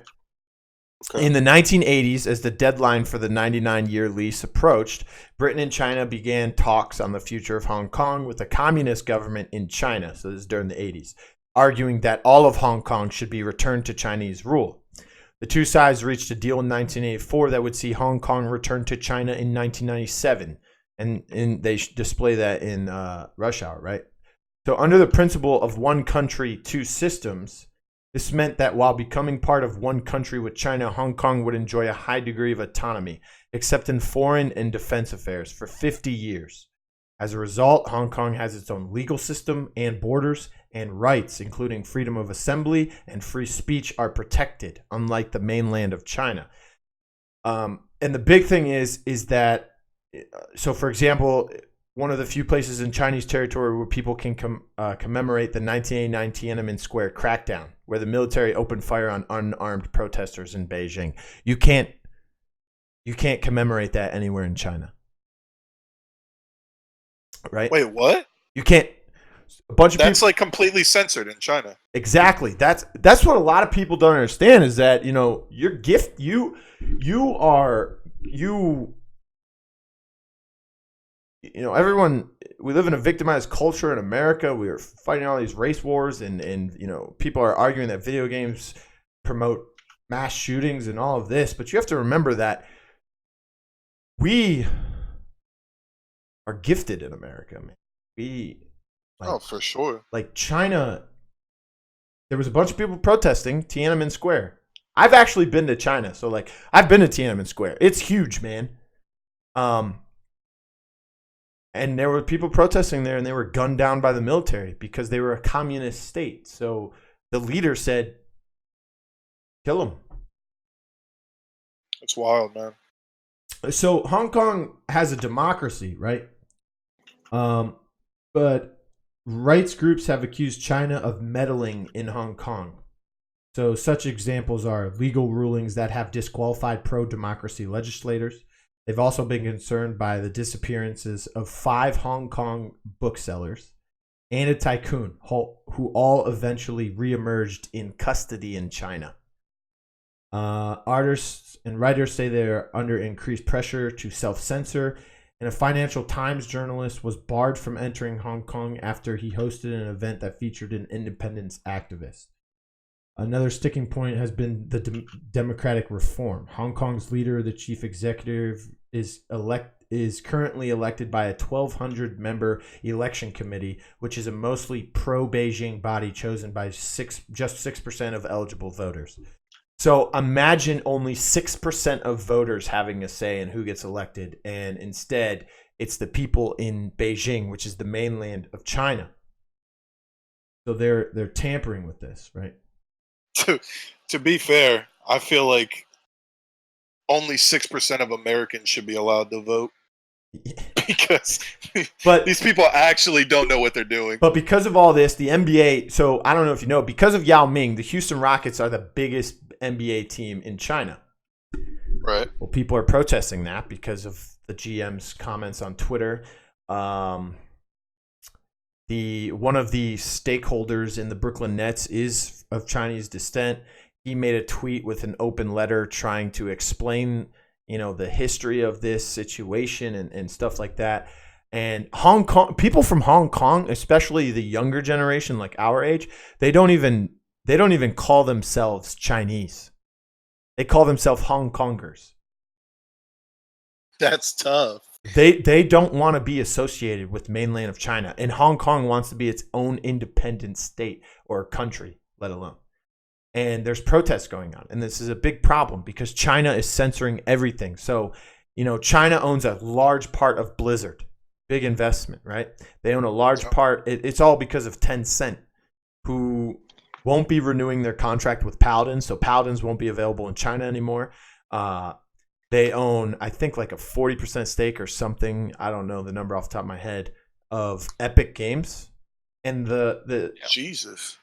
Okay. In the 1980s, as the deadline for the 99-year lease approached, Britain and China began talks on the future of Hong Kong with the communist government in China, so this is during the 80s, arguing that all of Hong Kong should be returned to Chinese rule. The two sides reached a deal in 1984 that would see Hong Kong return to China in 1997, and they display that in Rush Hour, right? So under the principle of one country, two systems, this meant that while becoming part of one country with China, Hong Kong would enjoy a high degree of autonomy, except in foreign and defense affairs, for 50 years. As a result, Hong Kong has its own legal system and borders, and rights, including freedom of assembly and free speech, are protected, unlike the mainland of China. And the big thing is that so for example, one of the few places in Chinese territory where people can commemorate the 1989 Tiananmen Square crackdown, where the military opened fire on unarmed protesters in Beijing. You can't commemorate that anywhere in China, right?
Wait, what?
You can't. A bunch of
That's
people,
like completely censored in China.
exactly. That's what a lot of people don't understand is that, you know, your gift, you know, everyone, we live in a victimized culture in America. We are fighting all these race wars and you know, people are arguing that video games promote mass shootings and all of this. But you have to remember that we are gifted in America, man.
For sure.
Like China, there was a bunch of people protesting Tiananmen Square. I've actually been to China. So like I've been to Tiananmen Square. It's huge, man. And there were people protesting there, and they were gunned down by the military because they were a communist state. So the leader said, kill them.
It's wild, man.
So Hong Kong has a democracy, right? But rights groups have accused China of meddling in Hong Kong. So such examples are legal rulings that have disqualified pro-democracy legislators. They've also been concerned by the disappearances of 5 Hong Kong booksellers and a tycoon who all eventually reemerged in custody in China. Artists and writers say they're under increased pressure to self-censor, and a Financial Times journalist was barred from entering Hong Kong after he hosted an event that featured an independence activist. Another sticking point has been the democratic reform. Hong Kong's leader, the chief executive, is currently elected by a 1,200-member election committee, which is a mostly pro-Beijing body chosen by just 6% of eligible voters. So imagine only 6% of voters having a say in who gets elected, and instead it's the people in Beijing, which is the mainland of China. So they're tampering with this, right?
To be fair, I feel like only 6% of Americans should be allowed to vote because these people actually don't know what they're doing.
But because of all this, the NBA, so I don't know if you know, because of Yao Ming, the Houston Rockets are the biggest NBA team in China.
Right.
Well, people are protesting that because of the GM's comments on Twitter. One of the stakeholders in the Brooklyn Nets is of Chinese descent. He made a tweet with an open letter trying to explain, you know, the history of this situation and stuff like that. And Hong Kong, people from Hong Kong, especially the younger generation, like our age, they don't even call themselves Chinese. They call themselves Hong Kongers.
That's tough.
They don't want to be associated with mainland of China, and Hong Kong wants to be its own independent state or country, let alone. And there's protests going on, and this is a big problem because China is censoring everything. So, you know, China owns a large part of Blizzard, big investment, right? They own a large part. It's all because of Tencent, who won't be renewing their contract with Paladins, so Paladins won't be available in China anymore. They own, I think, like a 40% stake or something. I don't know the number off the top of my head of Epic Games, and the
Jesus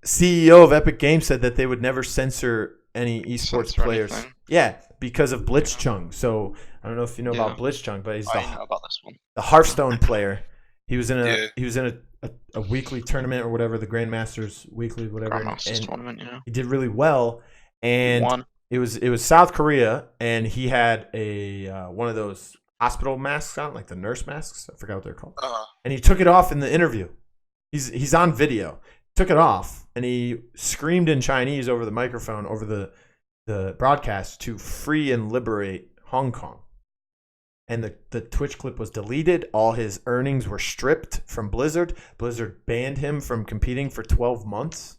CEO of Epic Games said that they would never censor any esports players. Yeah, because of Blitzchung. So I don't know if you know about Blitzchung, but he's
I know about this one.
The Hearthstone player. He was in a weekly tournament or whatever, the Grandmasters weekly, whatever.
Grandmasters tournament, yeah.
He did really well, and it was South Korea, and he had a one of those hospital masks on, like the nurse masks. I forgot what they're called. And he took it off in the interview. He's on video. Took it off, and he screamed in Chinese over the microphone, over the broadcast, to free and liberate Hong Kong. And the Twitch clip was deleted. All his earnings were stripped from Blizzard. Blizzard banned him from competing for 12 months.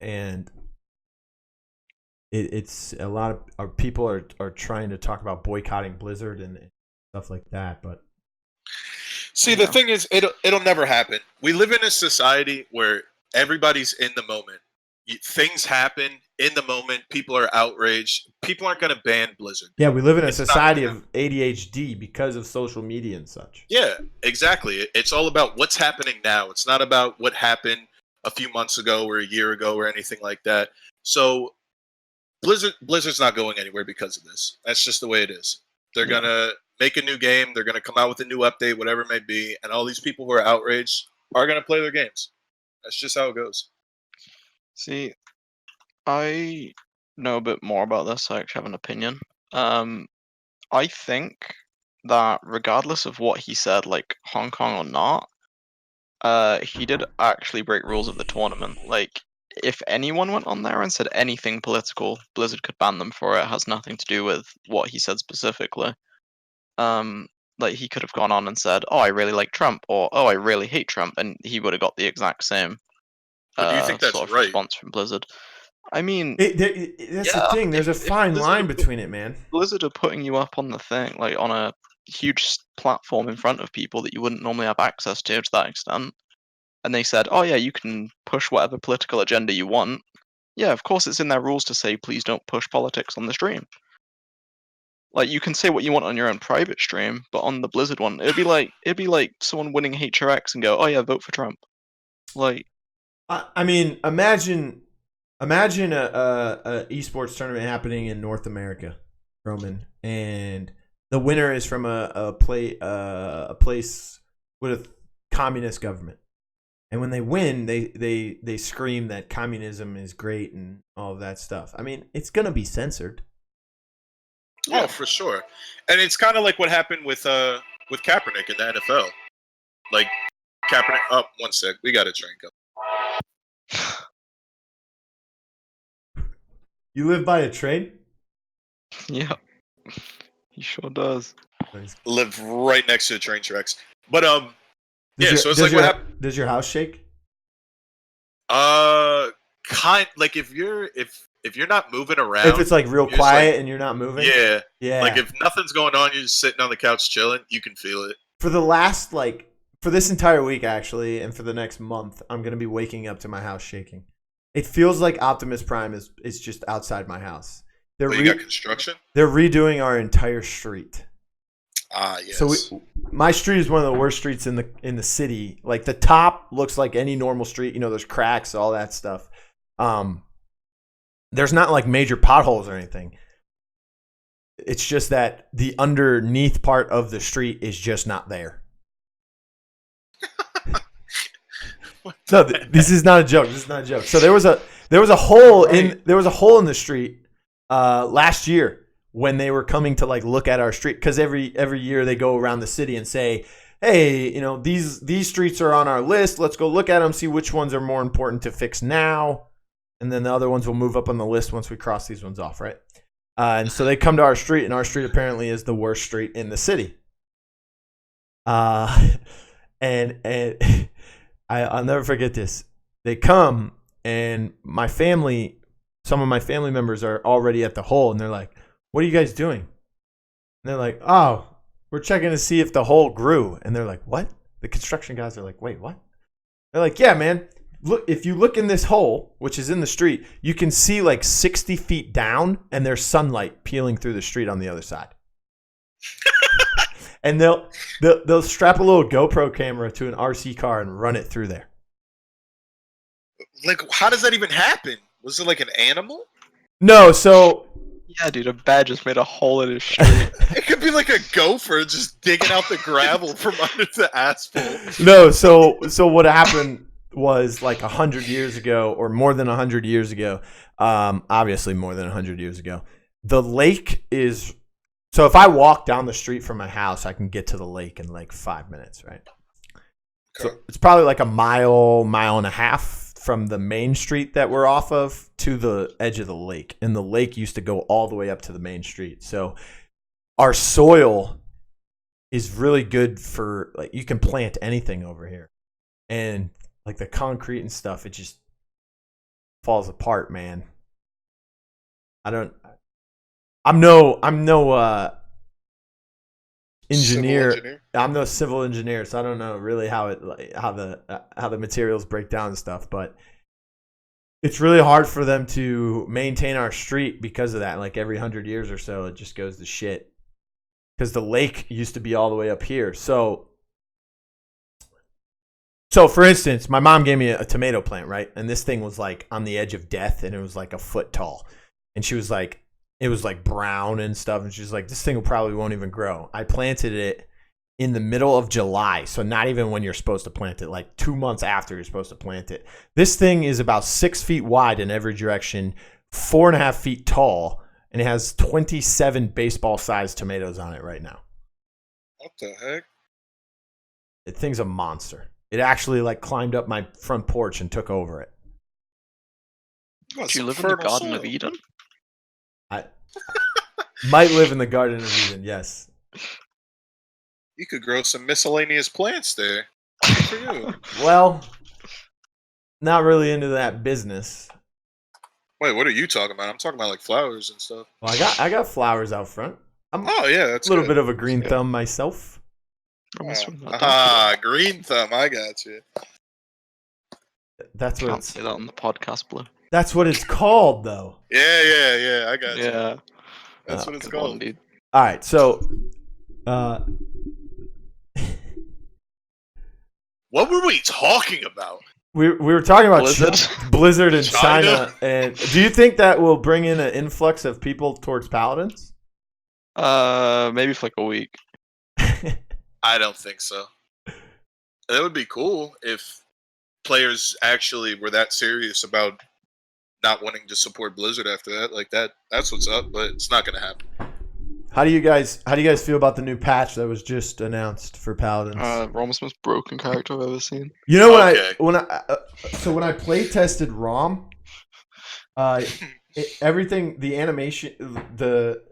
And it's a lot of people are trying to talk about boycotting Blizzard and stuff like that, but
see, the thing is, it'll never happen. We live in a society where everybody's in the moment. Things happen, in the moment. People are outraged. People aren't going to ban Blizzard.
Yeah, we live in a
It's
society
not gonna-
of ADHD because of social media and such.
Yeah, exactly. It's all about what's happening now. It's not about what happened a few months ago or a year ago or anything like that. So Blizzard's not going anywhere because of this. That's just the way it is. They're
Yeah.
gonna make a new game. They're gonna come out with a new update, whatever it may be, and all these people who are outraged are gonna play their games. That's just how it goes.
See, I know a bit more about this. I actually have an opinion. I think that regardless of what he said, like Hong Kong or not, he did actually break rules of the tournament. Like, if anyone went on there and said anything political, Blizzard could ban them for it. It has nothing to do with what he said specifically. Like he could have gone on and said, "Oh, I really like Trump," or "Oh, I really hate Trump," and he would have got the exact same
But do you think that's
sort of
right?
response from Blizzard. I mean,
That's the
Yeah,
thing. There's a
if
fine
Blizzard
line
put-
between it, man.
Blizzard are putting you up on the thing, like on a huge platform in front of people that you wouldn't normally have access to that extent. And they said, "Oh yeah, you can push whatever political agenda you want." Yeah, of course it's in their rules to say please don't push politics on the stream. Like you can say what you want on your own private stream, but on the Blizzard one, it'd be like someone winning HRX and go, "Oh yeah, vote for Trump." Like,
I mean, imagine a esports tournament happening in North America, Roman, and the winner is from a place with a communist government. And when they win, they scream that communism is great and all of that stuff. I mean, it's gonna be censored.
Oh, for sure. And it's kind of like what happened with Kaepernick in the NFL. Like Kaepernick. Oh, one sec. We got a train coming.
You live by a train?
yeah, he sure does.
Live right next to the train tracks. But
Does
yeah.
your-
So it's
does
like
your,
what happened.
Does your house shake?
Kind like if you're not moving around.
If it's like real
you're just
quiet
like-
and you're not moving?
Yeah.
Yeah.
Like if nothing's going on, you're just sitting on the couch chilling. You can feel it.
For the last for this entire week actually, and for the next month, I'm gonna be waking up to my house shaking. It feels like Optimus Prime is just outside my house. They're
You got construction.
they're redoing our entire street.
Ah, yes.
So my street is one of the worst streets in the city. Like the top looks like any normal street. You know, there's cracks, all that stuff. There's not like major potholes or anything. It's just that the underneath part of the street is just not there. No, this is not a joke. This is not a joke. So there was a hole in the street last year when they were coming to like look at our street, because every year they go around the city and say, hey, you know, these streets are on our list. Let's go look at them, see which ones are more important to fix now, and then the other ones will move up on the list once we cross these ones off, right? And so they come to our street, and our street apparently is the worst street in the city. And I'll never forget this. They come, and some of my family members are already at the hole, and they're like, what are you guys doing? And they're like, oh, we're checking to see if the hole grew. And they're like, what? The construction guys are like, wait, what? They're like, yeah, man. Look, if you look in this hole, which is in the street, you can see like 60 feet down, and there's sunlight peeling through the street on the other side. And they'll strap a little GoPro camera to an RC car and run it through there.
Like, how does that even happen? Was it like an animal?
No, so
Yeah, dude, a bear just made a hole in his street.
It could be like a gopher just digging out the gravel from under the asphalt.
no, so what happened was like 100 years ago, or more than 100 years ago. Obviously more than 100 years ago. The lake is. So if I walk down the street from my house, I can get to the lake in like 5 minutes, right?
Okay.
So it's probably like a mile and a half from the main street that we're off of to the edge of the lake. And the lake used to go all the way up to the main street. So our soil is really good for, like, you can plant anything over here. And like the concrete and stuff, it just falls apart, man. I'm no engineer.
Civil engineer.
I'm no civil engineer, so I don't know really how the materials break down and stuff. But it's really hard for them to maintain our street because of that. Like every 100 years or so, it just goes to shit. Because the lake used to be all the way up here. So for instance, my mom gave me a tomato plant, right? And this thing was like on the edge of death, and it was like a foot tall. And she was like, it was like brown and stuff. And she's like, this thing probably won't even grow. I planted it in the middle of July, so not even when you're supposed to plant it, like 2 months after you're supposed to plant it. This thing is about 6 feet wide in every direction, 4.5 feet tall, and it has 27 baseball-sized tomatoes on it right now.
What the heck?
The thing's a monster. It actually like climbed up my front porch and took over it.
Do you live in the Garden of Eden?
I might live in the Garden of Eden, yes.
You could grow some miscellaneous plants there. Good for you.
Well, not really into that business.
Wait, what are you talking about? I'm talking about like flowers and stuff.
Well, I got flowers out front. I'm
That's
a little
good.
bit of a green thumb myself.
Green thumb. I got you.
That's what
Can't say that on the podcast, Blue.
That's what it's called, though.
Yeah. I got you.
Yeah,
That's what it's
good
called.
one, dude.
All right, so
What were we talking about?
we were talking about
Blizzard.
Blizzard and
China.
China, and do you think that will bring in an influx of people towards Paladins?
Maybe for like a week.
I don't think so. That would be cool if players actually were that serious about not wanting to support Blizzard after that. Like that's what's up, but it's not gonna happen.
How do you guys feel about the new patch that was just announced for Paladins?
Rom's most broken character I've ever seen.
You know
Okay.
when I play tested Rom, everything, the animation, the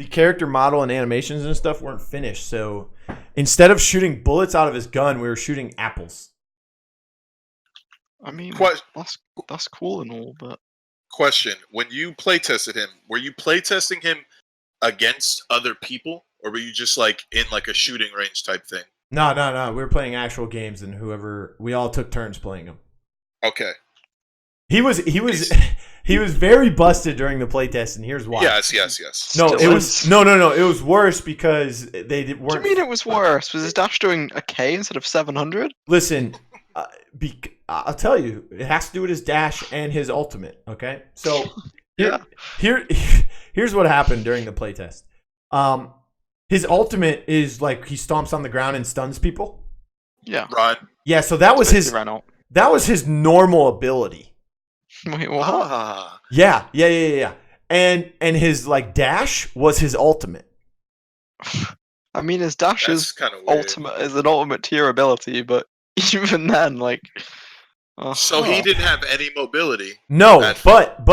character model and animations and stuff weren't finished. So instead of shooting bullets out of his gun, we were shooting apples.
I mean,
What?
that's cool and all, but
Question: when you play tested him, were you play testing him against other people, or were you just like in like a shooting range type thing?
No. We were playing actual games, and we all took turns playing him.
Okay.
He was he was very busted during the playtest, and here's why.
Yes.
No,
Still
it was
is.
no. It was worse because they
What do
weren't.
you mean it was worse? Was his dash doing a K instead of 700?
Listen, I'll tell you, it has to do with his dash and his ultimate. Okay, so here's what happened during the playtest. His ultimate is like he stomps on the ground and stuns people.
Yeah.
Run.
Yeah, so that was his
Ran out.
normal ability.
Wait, what?
Ah.
Yeah. And his like dash was his ultimate.
I mean, his dash
That's
is
kind of weird.
an ultimate tier ability, but even then, like.
So he didn't have any mobility.
No,
That's-
but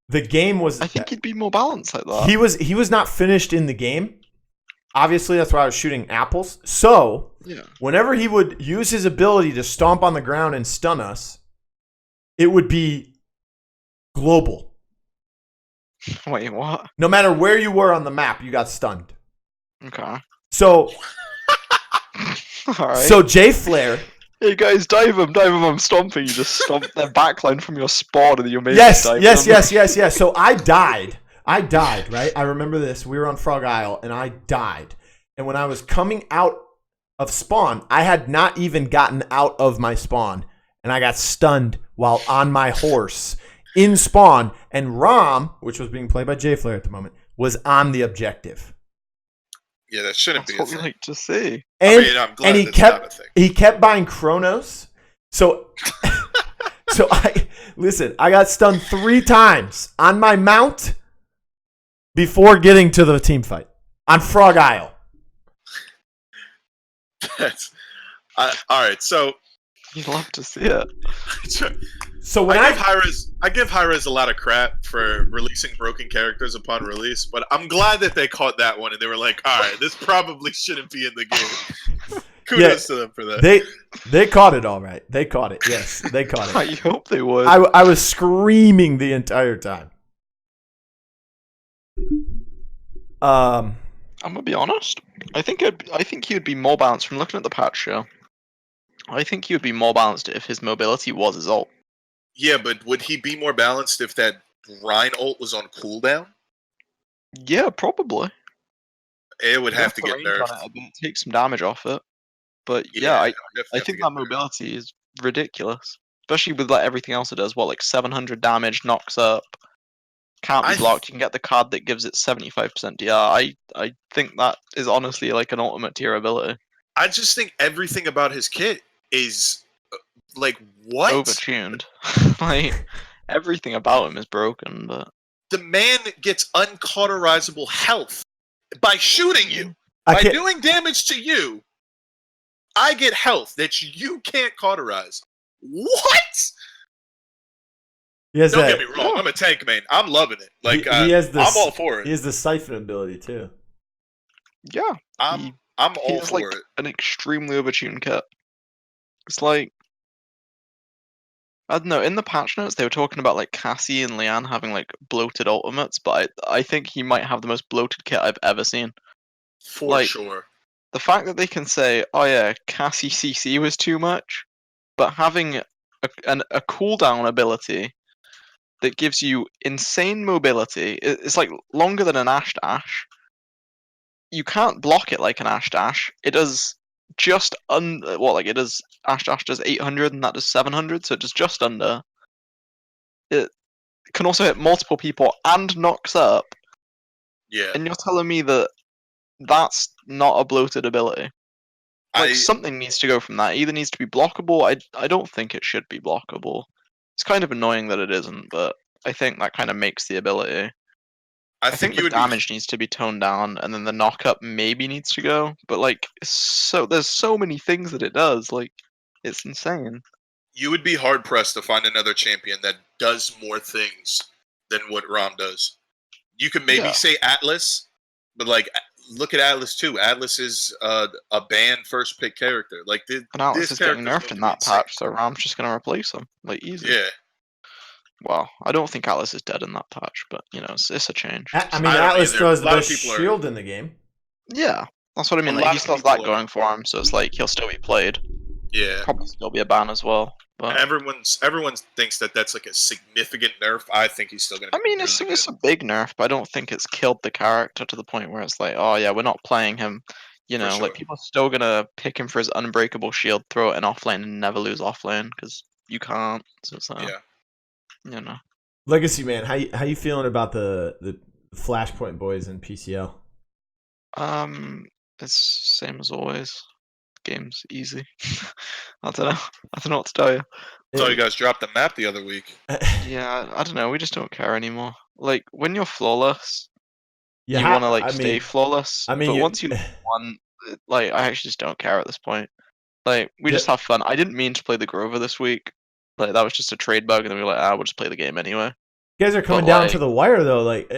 the game was.
I think he'd be more balanced like that.
He was not finished in the game. Obviously, that's why I was shooting apples. So
Yeah.
whenever he would use his ability to stomp on the ground and stun us, it would be global.
Wait, what?
No matter where you were on the map, you got stunned.
Okay.
So
Alright.
so J Flare.
Hey guys, dive him, I'm stomping. You just stomp their backline from your spawn and you make
Yes.
dive.
So I died, right? I remember this. We were on Frog Isle, and I died. And when I was coming out of spawn, I had not even gotten out of my spawn, and I got stunned while on my horse in spawn. And Rom, which was being played by J Flare at the moment, was on the objective.
Yeah, that shouldn't
That's
be a
what we
thing.
like to see.
And,
I mean, I'm glad
and he
that's not a thing.
kept buying Chronos. So I got stunned 3 times on my mount before getting to the team fight on Frog Isle.
That's all right. So
You'd love to see it.
So when
I give Hi-Rez a lot of crap for releasing broken characters upon release, but I'm glad that they caught that one and they were like, all right, this probably shouldn't be in the game. Kudos to them for that.
They caught it all right. They caught it. Yes, they caught
I
it.
hope they would.
I was screaming the entire time.
I'm gonna be honest. I think he would be more balanced from looking at the patch here. I think he would be more balanced if his mobility was his ult.
Yeah, but would he be more balanced if that Rhine ult was on cooldown?
Yeah, probably.
It would have to
The
get
range
nerfed.
on it, take some damage off it. But
Yeah,
yeah,
it would definitely
I
have to
think
get
that
nerfed.
mobility is ridiculous. Especially with like everything else it does. What, like 700 damage, knocks up, can't be blocked. You can get the card that gives it 75% DR. I think that is honestly like an ultimate tier ability.
I just think everything about his kit is like what?
Overtuned. Like everything about him is broken, but
The man gets uncauterizable health by shooting you.
I
By
can't.
doing damage to you, I get health that you can't cauterize. What?
He has
Don't
that.
get me wrong. I'm a tank main. I'm loving it. Like
he has the.
I'm all for it.
He has the siphon ability too.
yeah.
I'm
He
all
has
for
like
it.
an extremely overtuned kit. It's like, I don't know, in the patch notes they were talking about like Cassie and Leanne having like bloated ultimates, but I think he might have the most bloated kit I've ever seen.
For
like,
sure.
The fact that they can say, oh yeah, Cassie CC was too much, but having a cooldown ability that gives you insane mobility, it's like longer than an Ash Dash. You can't block it like an Ash Dash. It does just it does Ash Dash does 800 and that does 700, so it does just under. It can also hit multiple people and knocks up.
Yeah.
And you're telling me that that's not a bloated ability? Like,
I
something needs to go from that. It either needs to be blockable. I don't think it should be blockable. It's kind of annoying that it isn't, but I think that kind of makes the ability. I think
you
the
would
damage needs to be toned down, and then the knock up maybe needs to go. But like, there's so many things that it does. Like, it's insane.
you would be hard pressed to find another champion that does more things than what Rom does. You could maybe
Yeah.
say Atlas, but like look at Atlas too. Atlas is a banned first pick character. Like
And Atlas
this
is getting
character's
nerfed
going
in
to be
that
insane.
patch, so Ram's just gonna replace him. Like, easy.
Yeah.
Well, I don't think Atlas is dead in that patch, but you know, it's a change.
I mean,
I don't
Atlas
either.
throws
A
the
lot of
best
people are-
shield in the game.
Yeah, that's what I mean.
A
Like,
lot
he
of
still has
people
that
are-
going for him, so it's like he'll still be played.
Yeah.
Probably still be a ban as well. But
Everyone thinks that that's like a significant nerf. I think he's still going to
I mean, it's a big nerf, but I don't think it's killed the character to the point where it's like, oh yeah, we're not playing him. You
For
know,
sure.
like people are still gonna pick him for his unbreakable shield, throw it in offlane, and never lose offlane because you can't. So it's like, you know.
Legacy man, how you feeling about the Flashpoint boys in PCL?
It's same as always. Game's easy. I don't know. I don't know what to tell you.
I saw you guys dropped the map the other week.
Yeah, I don't know. We just don't care anymore. Like, when you're flawless,
You
you want to like stay flawless.
I mean,
but once you won, like, I actually just don't care at this point. Like, we just have fun. I didn't mean to play the Grover this week. Like, that was just a trade bug, and then we were like, we'll just play the game anyway.
You guys are coming down to the wire though. Like,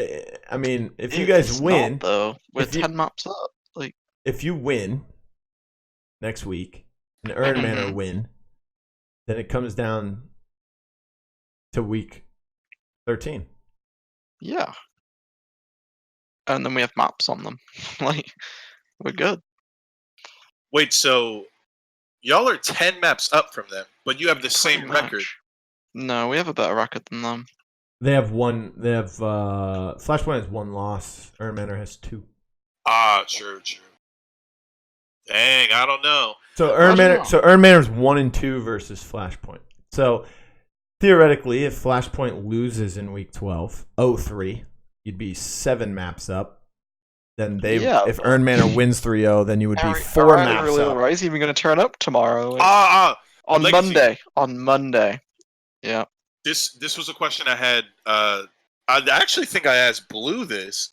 I mean, if you guys win,
though, we're 10 maps up. Like,
if you win next week and Ehrenmanner win, then it comes down to week 13.
Yeah. And then we have maps on them. Like, we're good.
Wait, so y'all are 10 maps up from them, but you have the same record.
No, we have a better record than them.
They have one. They have Flashpoint has 1 loss. Ehrenmanner has 2.
Ah, true. Dang, I don't know.
So Ehrenmanner's 1 and 2 versus Flashpoint. So theoretically, if Flashpoint loses in week 12, 0-3, you'd be 7 maps up. Then if Ehrenmanner wins 3-0, then you would be 4 maps up.
Right, he's even going to turn up tomorrow.
On
Monday. On Monday. Yeah.
This was a question I had. I actually think I asked Blue this.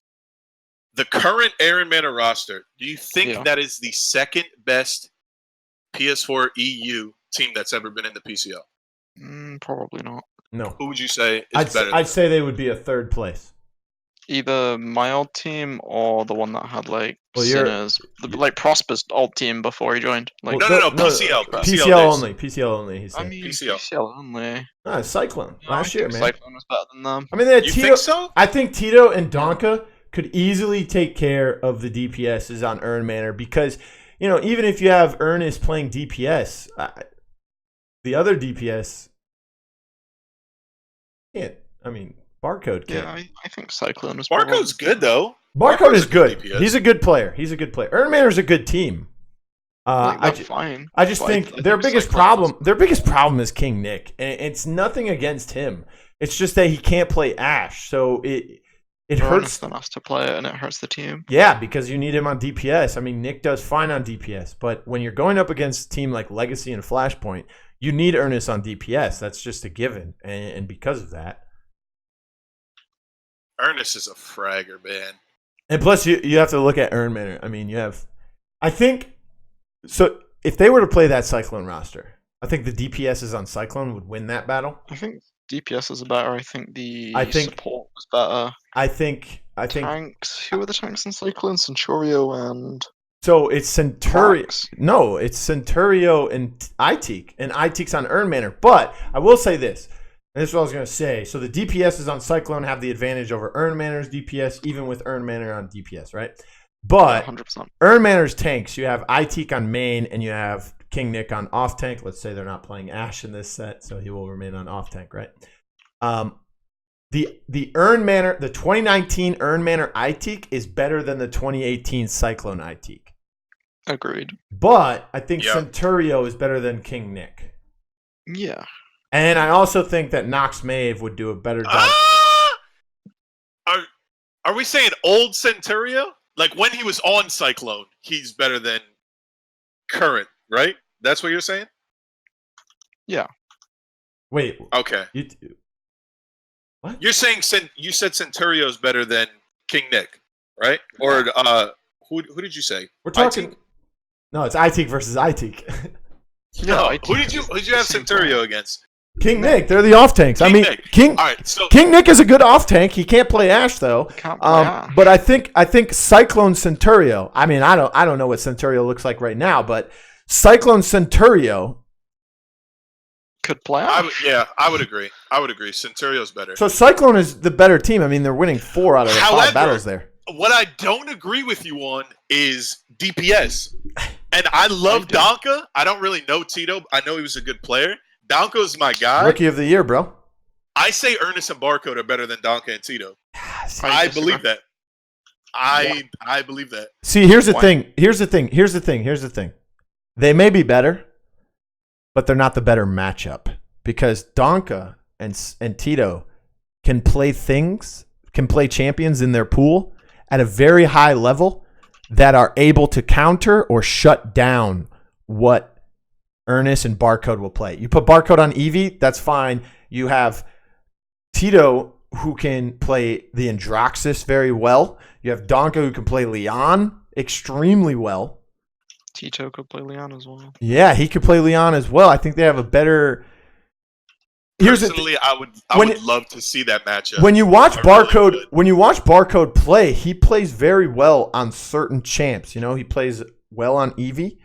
The current Ehrenmanner roster, do you think that is the second best PS4 EU team that's ever been in the PCL?
Probably not.
No.
Who would you say is better?
I'd say they would be a 3rd place.
Either my old team or the one that had like Sinners, like Prosper's old team before he joined. Like,
no, PCL.
PCL only. PCL only. He said.
I mean,
PCL.
PCL only.
Cyclone last year, man.
Cyclone was better than them.
I mean, they had
You
Tito.
think so?
I think Tito and Donka could easily take care of the DPSs on Ehrenmanner because even if you have Ernest playing DPS, the other DPS can't. I mean, Barcode can't.
Yeah, I think Cyclone was.
Barcode's good though.
Barcode is good.
DPS.
He's a good player. Ehrenmanner's a good team.
Fine.
I just think their biggest problem is King Nick, and it's nothing against him. It's just that he can't play Ashe, so it hurts
them us to play it, and it hurts the team.
Yeah, because you need him on DPS. I mean, Nick does fine on DPS, but when you're going up against a team like Legacy and Flashpoint, you need Ernest on DPS. That's just a given, and because of that,
Ernest is a fragger, man.
And plus, you have to look at Ehrenmanner. I mean, I think. So if they were to play that Cyclone roster, I think the DPSs on Cyclone would win that battle.
I think DPS is better. I think support was better.
I think
tanks. Who are the tanks in Cyclone? Centurio and
so it's Centurio.
Prax.
No, it's Centurio and Itek, and Itek's on Ehrenmanner. But I will say this, and this is what I was going to say. So the DPSs on Cyclone have the advantage over Ehrenmanner's DPS, even with Ehrenmanner on DPS, right? But
100%.
Ehrenmanner's tanks, you have Itek on main and you have King Nick on off tank. Let's say they're not playing Ashe in this set, so he will remain on off tank, right? The Ehrenmanner, the 2019 Ehrenmanner Itek is better than the 2018 Cyclone Itek.
Agreed.
But I think Centurio is better than King Nick.
Yeah.
And I also think that Nox Mave would do a better job.
Are we saying old Centurio? Like when he was on Cyclone, he's better than current, right? That's what you're saying?
Yeah.
Wait.
Okay.
What?
You're saying you said Centurio's better than King Nick, right? Or who did you say?
We're talking.
Itek?
No, it's Itek versus Itek.
No. Who did you have Centurio against?
King Nick, they're the off tanks. King Nick is a good off tank. He can't play Ashe though. But I think Cyclone Centurio. I mean, I don't know what Centurio looks like right now, but Cyclone Centurio
could play Ashe.
I would agree. Centurio's better.
So Cyclone is the better team. I mean, they're winning 4 out of the 5 battles there.
What I don't agree with you on is DPS. And I love Donka. I don't really know Tito. I know he was a good player. Donka's my guy.
Rookie of the year, bro.
I say Ernest and Barcode are better than Donka and Tito. I believe that. I believe that.
See, here's the thing. They may be better, but they're not the better matchup because Donka and Tito can play champions in their pool at a very high level that are able to counter or shut down what Ernest and Barcode will play. You put Barcode on Eevee, that's fine. You have Tito who can play the Androxus very well. You have Donka who can play Leon extremely well.
Tito could play Leon as well.
Yeah, he could play Leon as well. I think they have a better.
Personally, I would love to see that matchup.
When you watch Barcode play, he plays very well on certain champs. You know, he plays well on Eevee,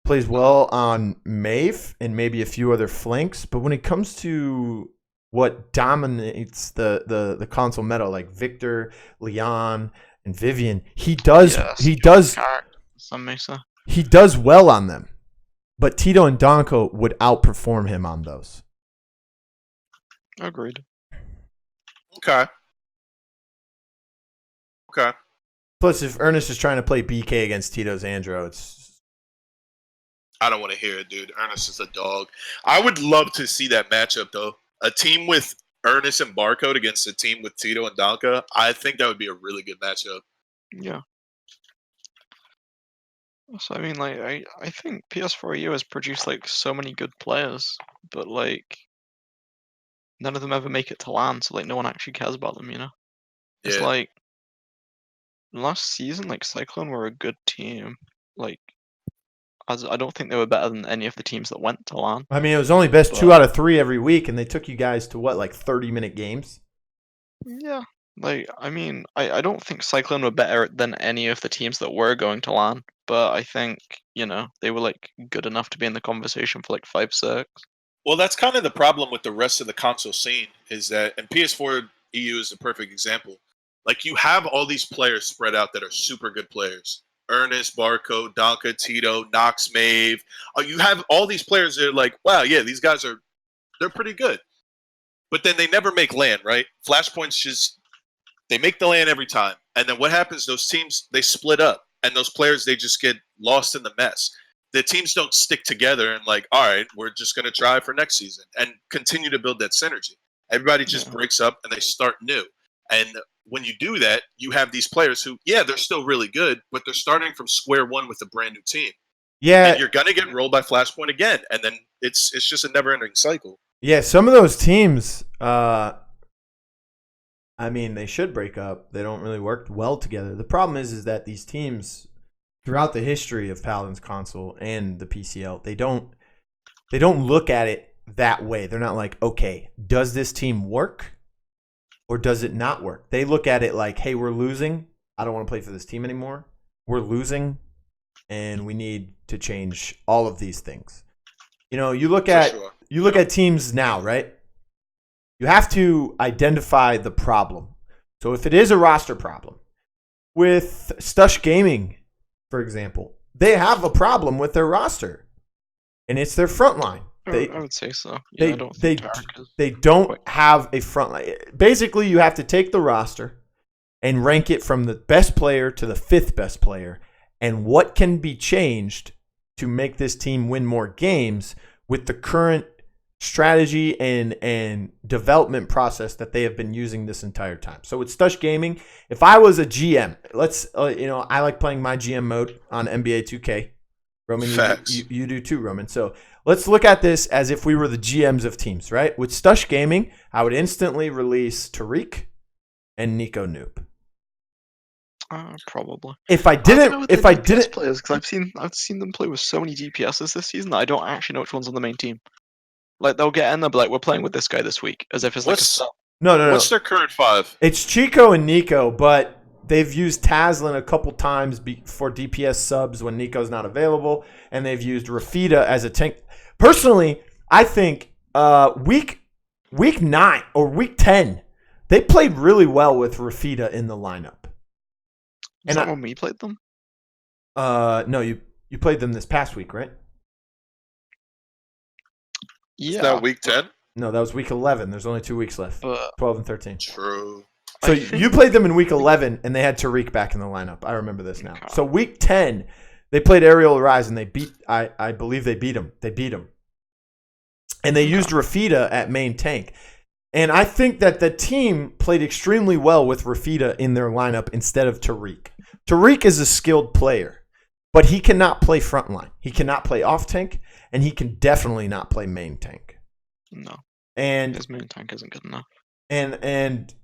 plays well on Maeve, and maybe a few other flanks. But when it comes to what dominates the console meta, like Victor, Leon, and Vivian, he does well on them. But Tito and Donko would outperform him on those.
Agreed.
Okay.
Plus, if Ernest is trying to play BK against Tito's Andro,
I don't want to hear it, dude. Ernest is a dog. I would love to see that matchup, though. A team with Ernest and Barcode against a team with Tito and Donka. I think that would be a really good matchup.
Yeah. So, I mean, like, I think PS4U has produced, like, so many good players, but, like, none of them ever make it to LAN, so, like, no one actually cares about them, you know? It's like, last season, like, Cyclone were a good team. Like, I don't think they were better than any of the teams that went to LAN.
I mean, it was only best 2 out of 3 every week, and they took you guys to, what, like 30-minute games?
Yeah. Like, I mean, I don't think Cyclone were better than any of the teams that were going to LAN, but I think, you know, they were, like, good enough to be in the conversation for, like, 5-6.
Well, that's kind of the problem with the rest of the console scene, is that, and PS4 EU is a perfect example. Like, you have all these players spread out that are super good players. Ernest, Barco, Donka, Tito, Knox, Mave. You have all these players that are like, wow, yeah, these guys they're pretty good. But then they never make land, right? Flashpoints they make the land every time. And then what happens? Those teams, they split up. And those players, they just get lost in the mess. The teams don't stick together and like, all right, we're just going to try for next season and continue to build that synergy. Everybody just breaks up and they start new. And when you do that, you have these players who, yeah, they're still really good, but they're starting from square one with a brand new team.
Yeah.
And you're going to get rolled by Flashpoint again. And then it's just a never-ending cycle.
Yeah, some of those teams, I mean, they should break up. They don't really work well together. The problem is that these teams, throughout the history of Paladins console and the PCL, they don't look at it that way. They're not like, okay, does this team work or does it not work? They look at it like, hey, we're losing. I don't want to play for this team anymore. We're losing, and we need to change all of these things. You know, you look at teams now, right? You have to identify the problem. So if it is a roster problem, with Stush Gaming, for example, they have a problem with their roster, and it's their front line.
I would say so. Yeah,
they don't have a front line. Basically, you have to take the roster and rank it from the best player to the fifth best player, and what can be changed to make this team win more games with the current strategy and development process that they have been using this entire time. So with Stush Gaming, if I was a GM, I like playing my GM mode on NBA 2K. Roman, you do too, Roman. So let's look at this as if we were the GMs of teams, right? With Stush Gaming, I would instantly release Tariq and Nico Noob.
Probably.
If I didn't
players, because I've seen them play with so many DPSs this season that I don't actually know which one's on the main team. Like they'll get in, they'll be like, "We're playing with this guy this week," as if it's like a sub.
No.
What's their current five?
It's Chico and Nico, but they've used Tazlin a couple times for DPS subs when Nico's not available, and they've used Rafida as a tank. Personally, I think week 9 or week 10, they played really well with Rafida in the lineup.
Is that when we played them?
No, you played them this past week, right?
Yeah.
Is that week 10?
No, that was week 11. There's only 2 weeks left. 12 and 13.
True.
So you played them in week 11, and they had Tariq back in the lineup. I remember this now. Okay. So week 10, they played Aerial Rise, and they beat. I believe they beat him. They beat him, and they used Rafida at main tank. And I think that the team played extremely well with Rafida in their lineup instead of Tariq. Tariq is a skilled player, but he cannot play frontline. He cannot play off tank, and he can definitely not play main tank.
No,
and
his main tank isn't good enough.
And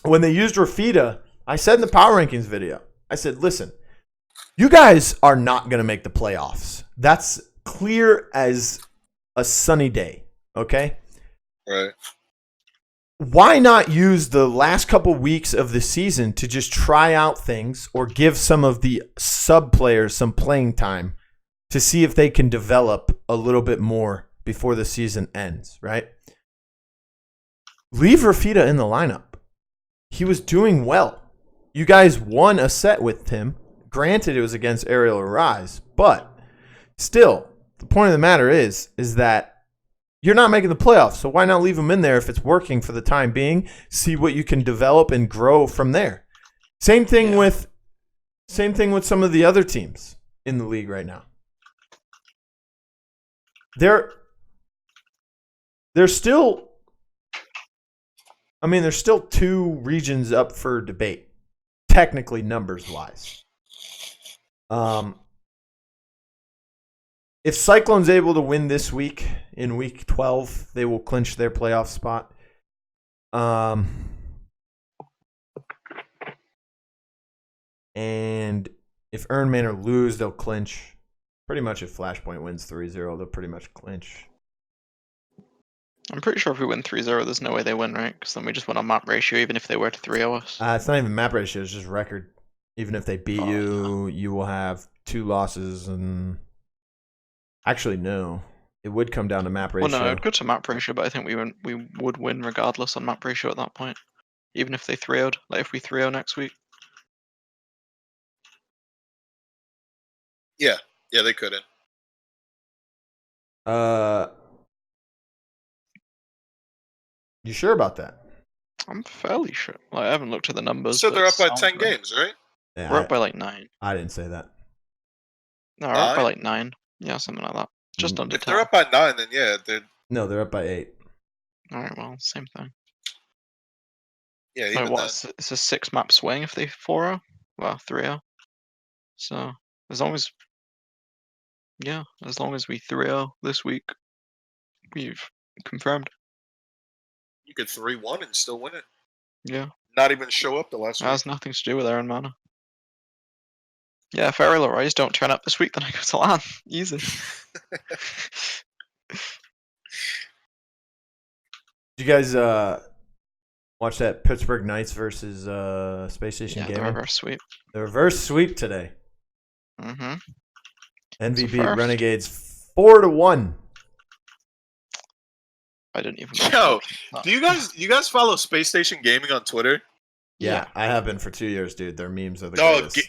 when they used Rafida, I said in the power rankings video, I said, listen, you guys are not going to make the playoffs. That's clear as a sunny day, okay?
Right.
Why not use the last couple weeks of the season to just try out things or give some of the sub players some playing time to see if they can develop a little bit more before the season ends, right? Leave Rafida in the lineup. He was doing well. You guys won a set with him. Granted, it was against Aerial Rise, but still, the point of the matter is that you're not making the playoffs, so why not leave him in there if it's working for the time being? See what you can develop and grow from there. Same thing with some of the other teams in the league right now. There's still 2 regions up for debate, technically numbers-wise. If Cyclone's able to win this week, in week 12, they will clinch their playoff spot. And if Ehrenmanner lose, they'll clinch. Pretty much if Flashpoint wins 3-0, they'll pretty much clinch.
I'm pretty sure if we win 3-0, there's no way they win, right? Because then we just win on map ratio, even if they were to 3-0 us.
It's not even map ratio, it's just record. Even if they beat you, you will have 2 losses and... Actually, no. It would come down to map ratio.
Well, no, it would go to map ratio, but I think we would win regardless on map ratio at that point. Even if they 3-0'd, like if we 3-0 next week.
Yeah, they couldn't.
You sure about that?
I'm fairly sure. Like, I haven't looked at the numbers.
So
but
they're
it
up by
sounds
10
right.
games, right?
Yeah,
We're up by like 9.
I didn't say that.
No, we're up by
9?
like 9. Yeah, something like that. Just under
If
10.
they're up by 9, then yeah, they're
No, they're up by 8.
Alright, well, same thing.
yeah.
No,
Even
what? It's a 6-map swing if they 4-0? Well, 3-0. So, as long as... Yeah, as long as we 3-0 this week, we've confirmed.
you could 3-1 and still win it.
Yeah.
Not even show up the last
It
week.
has nothing to do with Ehrenmanner. Yeah, if Ariel or Royce don't turn up this week, then I go to LAN. Easy.
Did you guys watch that Pittsburgh Knights versus Space Station
Yeah, the
Gaming?
reverse sweep.
The reverse sweep today.
Mm-hmm.
MVP
first.
Renegades 4-1.
I didn't even.
Yo,
know.
do you guys follow Space Station Gaming on Twitter?
Yeah, I have been for 2 years, dude. Their memes are the
Dog,
greatest.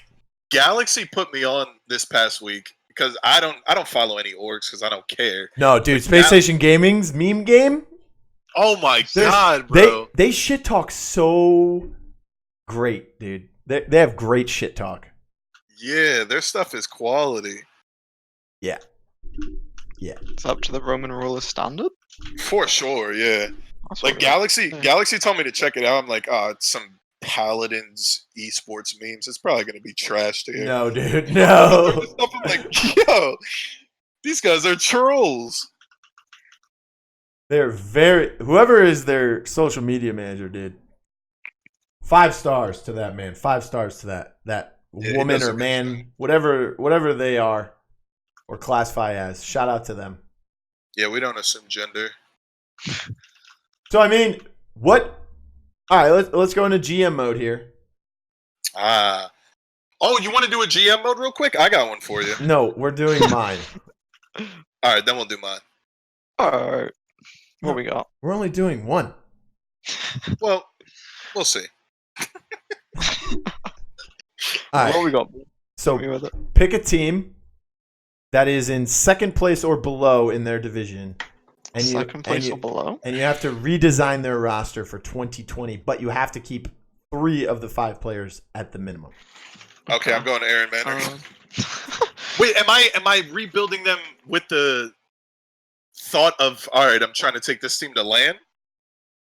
Galaxy put me on this past week because I don't follow any orgs because I don't care.
No, dude, Space Station Gaming's meme game.
Oh my god, bro!
They shit talk so great, dude. They have great shit talk.
Yeah, their stuff is quality.
Yeah.
It's up to the RomanRulers standard.
For sure, yeah.
That's
Like
what
Galaxy told me to check it out. I'm like, oh, it's some Paladins Esports memes. It's probably gonna be trash to hear.
No, dude, no.
I'm like, yo, these guys are trolls.
They're whoever is their social media manager, dude. 5 stars to that man. 5 stars to that
Yeah, he
woman
does a
or
good
man,
job.
whatever they are or classify as. Shout out to them.
Yeah, we don't assume gender.
So I mean, what? All right, let's go into GM mode here.
Oh, you want to do a GM mode real quick? I got one for you.
No, we're doing mine.
All right, then we'll do mine.
Alright. What we got?
We're only doing one.
Well, we'll see.
All right.
What we got?
So
Hit me with it.
pick a team that is in second place or below in their division. And
Second place or below?
And you have to redesign their roster for 2020, but you have to keep 3 of the 5 players at the minimum.
Okay, I'm going to Ehrenmanner.
Um,
Wait, am I rebuilding them with the thought of, all right, I'm trying to take this team to LAN?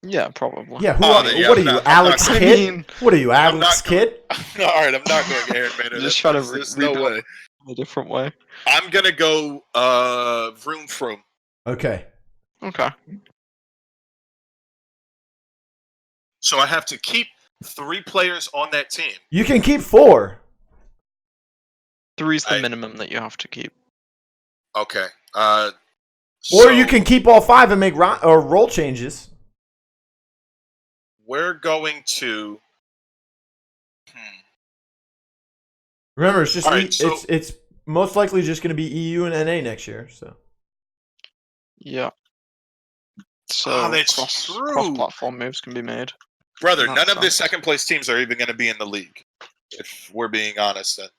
yeah, probably.
Yeah,
Oh,
what
yeah,
are
I'm
you,
not-
Alex
I
Kidd?
mean,
What are you,
I'm
Alex
not going-
Kidd?
All right, I'm not going Ehrenmanner.
Just trying to
There's no
rebuild.
way.
a different way.
I'm going to go Vroum.
Okay.
Okay.
So I have to keep 3 players on that team.
You can keep 4.
3's the minimum that you have to keep.
Okay.
Or
So
you can keep all 5 and make role changes.
we're going to.
Remember, it's just
All right, so-
it's most likely just going to be EU and NA next year. So
Yeah. So
that's
cross-platform moves can be made.
Brother,
That
none of the
sucks.
second place teams are even going to be in the league. If we're being honest, then.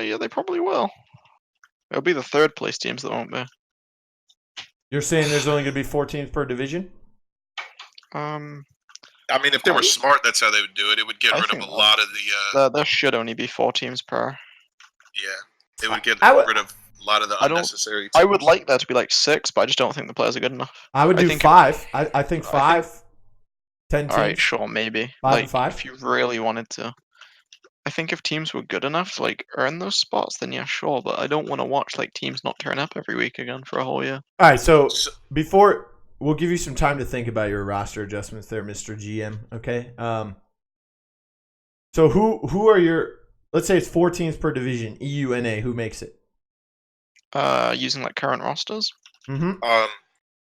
Yeah, they probably will. It'll be the third place teams that won't be.
you're saying there's only going to be 4 teams per division?
I mean, if they were smart, that's how they would do it. It would get
I
rid of
think
a lot of the.
There should only be 4 teams per.
Yeah, it would get
I would-
rid of a lot of the
I don't-
unnecessary.
I would like there to be like 6, but I just don't think the players are good enough.
I would
I
do
think-
5. I think 5. 10 teams.
Alright, sure, maybe.
5
like,
and 5?
if you really wanted to. I think if teams were good enough to like earn those spots, then yeah, sure. But I don't want to watch like teams not turn up every week again for a whole year.
All right, so
So-
before we'll give you some time to think about your roster adjustments there, Mr. GM, okay? So who are your, let's say it's 4 teams per division, EU, NA, who makes it?
Using like current rosters.
Mm-hmm.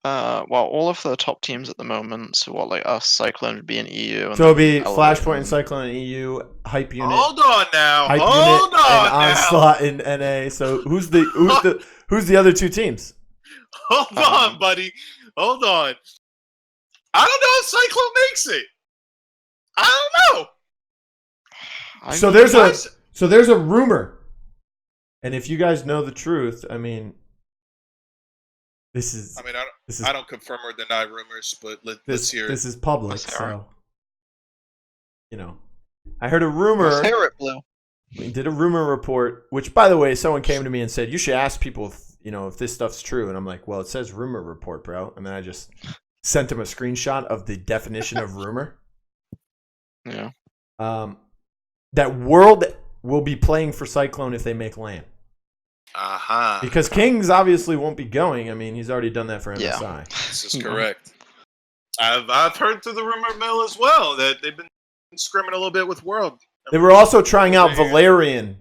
Well, all of the top teams at the moment. So what, like us, Cyclone would be in EU. And
So it'll be
then
Flashpoint and
Elevate
Cyclone in EU, Hype Unit,
Hold on now.
Hype
Hold
Unit,
on
and
now.
Onslaught in NA. So who's the other 2 teams?
Hold on, buddy. Hold on. I don't know if Cyclone makes it. I don't know.
I
So
mean,
there's
Guys,
so there's a rumor And if you guys know the truth, I mean, this is.
I mean, I don't confirm or deny rumors, but let's hear it.
This is public,
Let's hear
so you know. I heard a rumor.
Let's hear it, Blue.
We did a rumor report, which, by the way, someone came to me and said, you should ask people if this stuff's true. And I'm like, well, it says rumor report, bro. And then I just sent him a screenshot of the definition of rumor.
Yeah.
That World will be playing for Cyclone if they make LAN. Because Kings obviously won't be going. I mean, he's already done that for MSI.
Yeah, this is correct. I've heard through the rumor mill as well that they've been scrimming a little bit with World.
They were also trying out Valerian,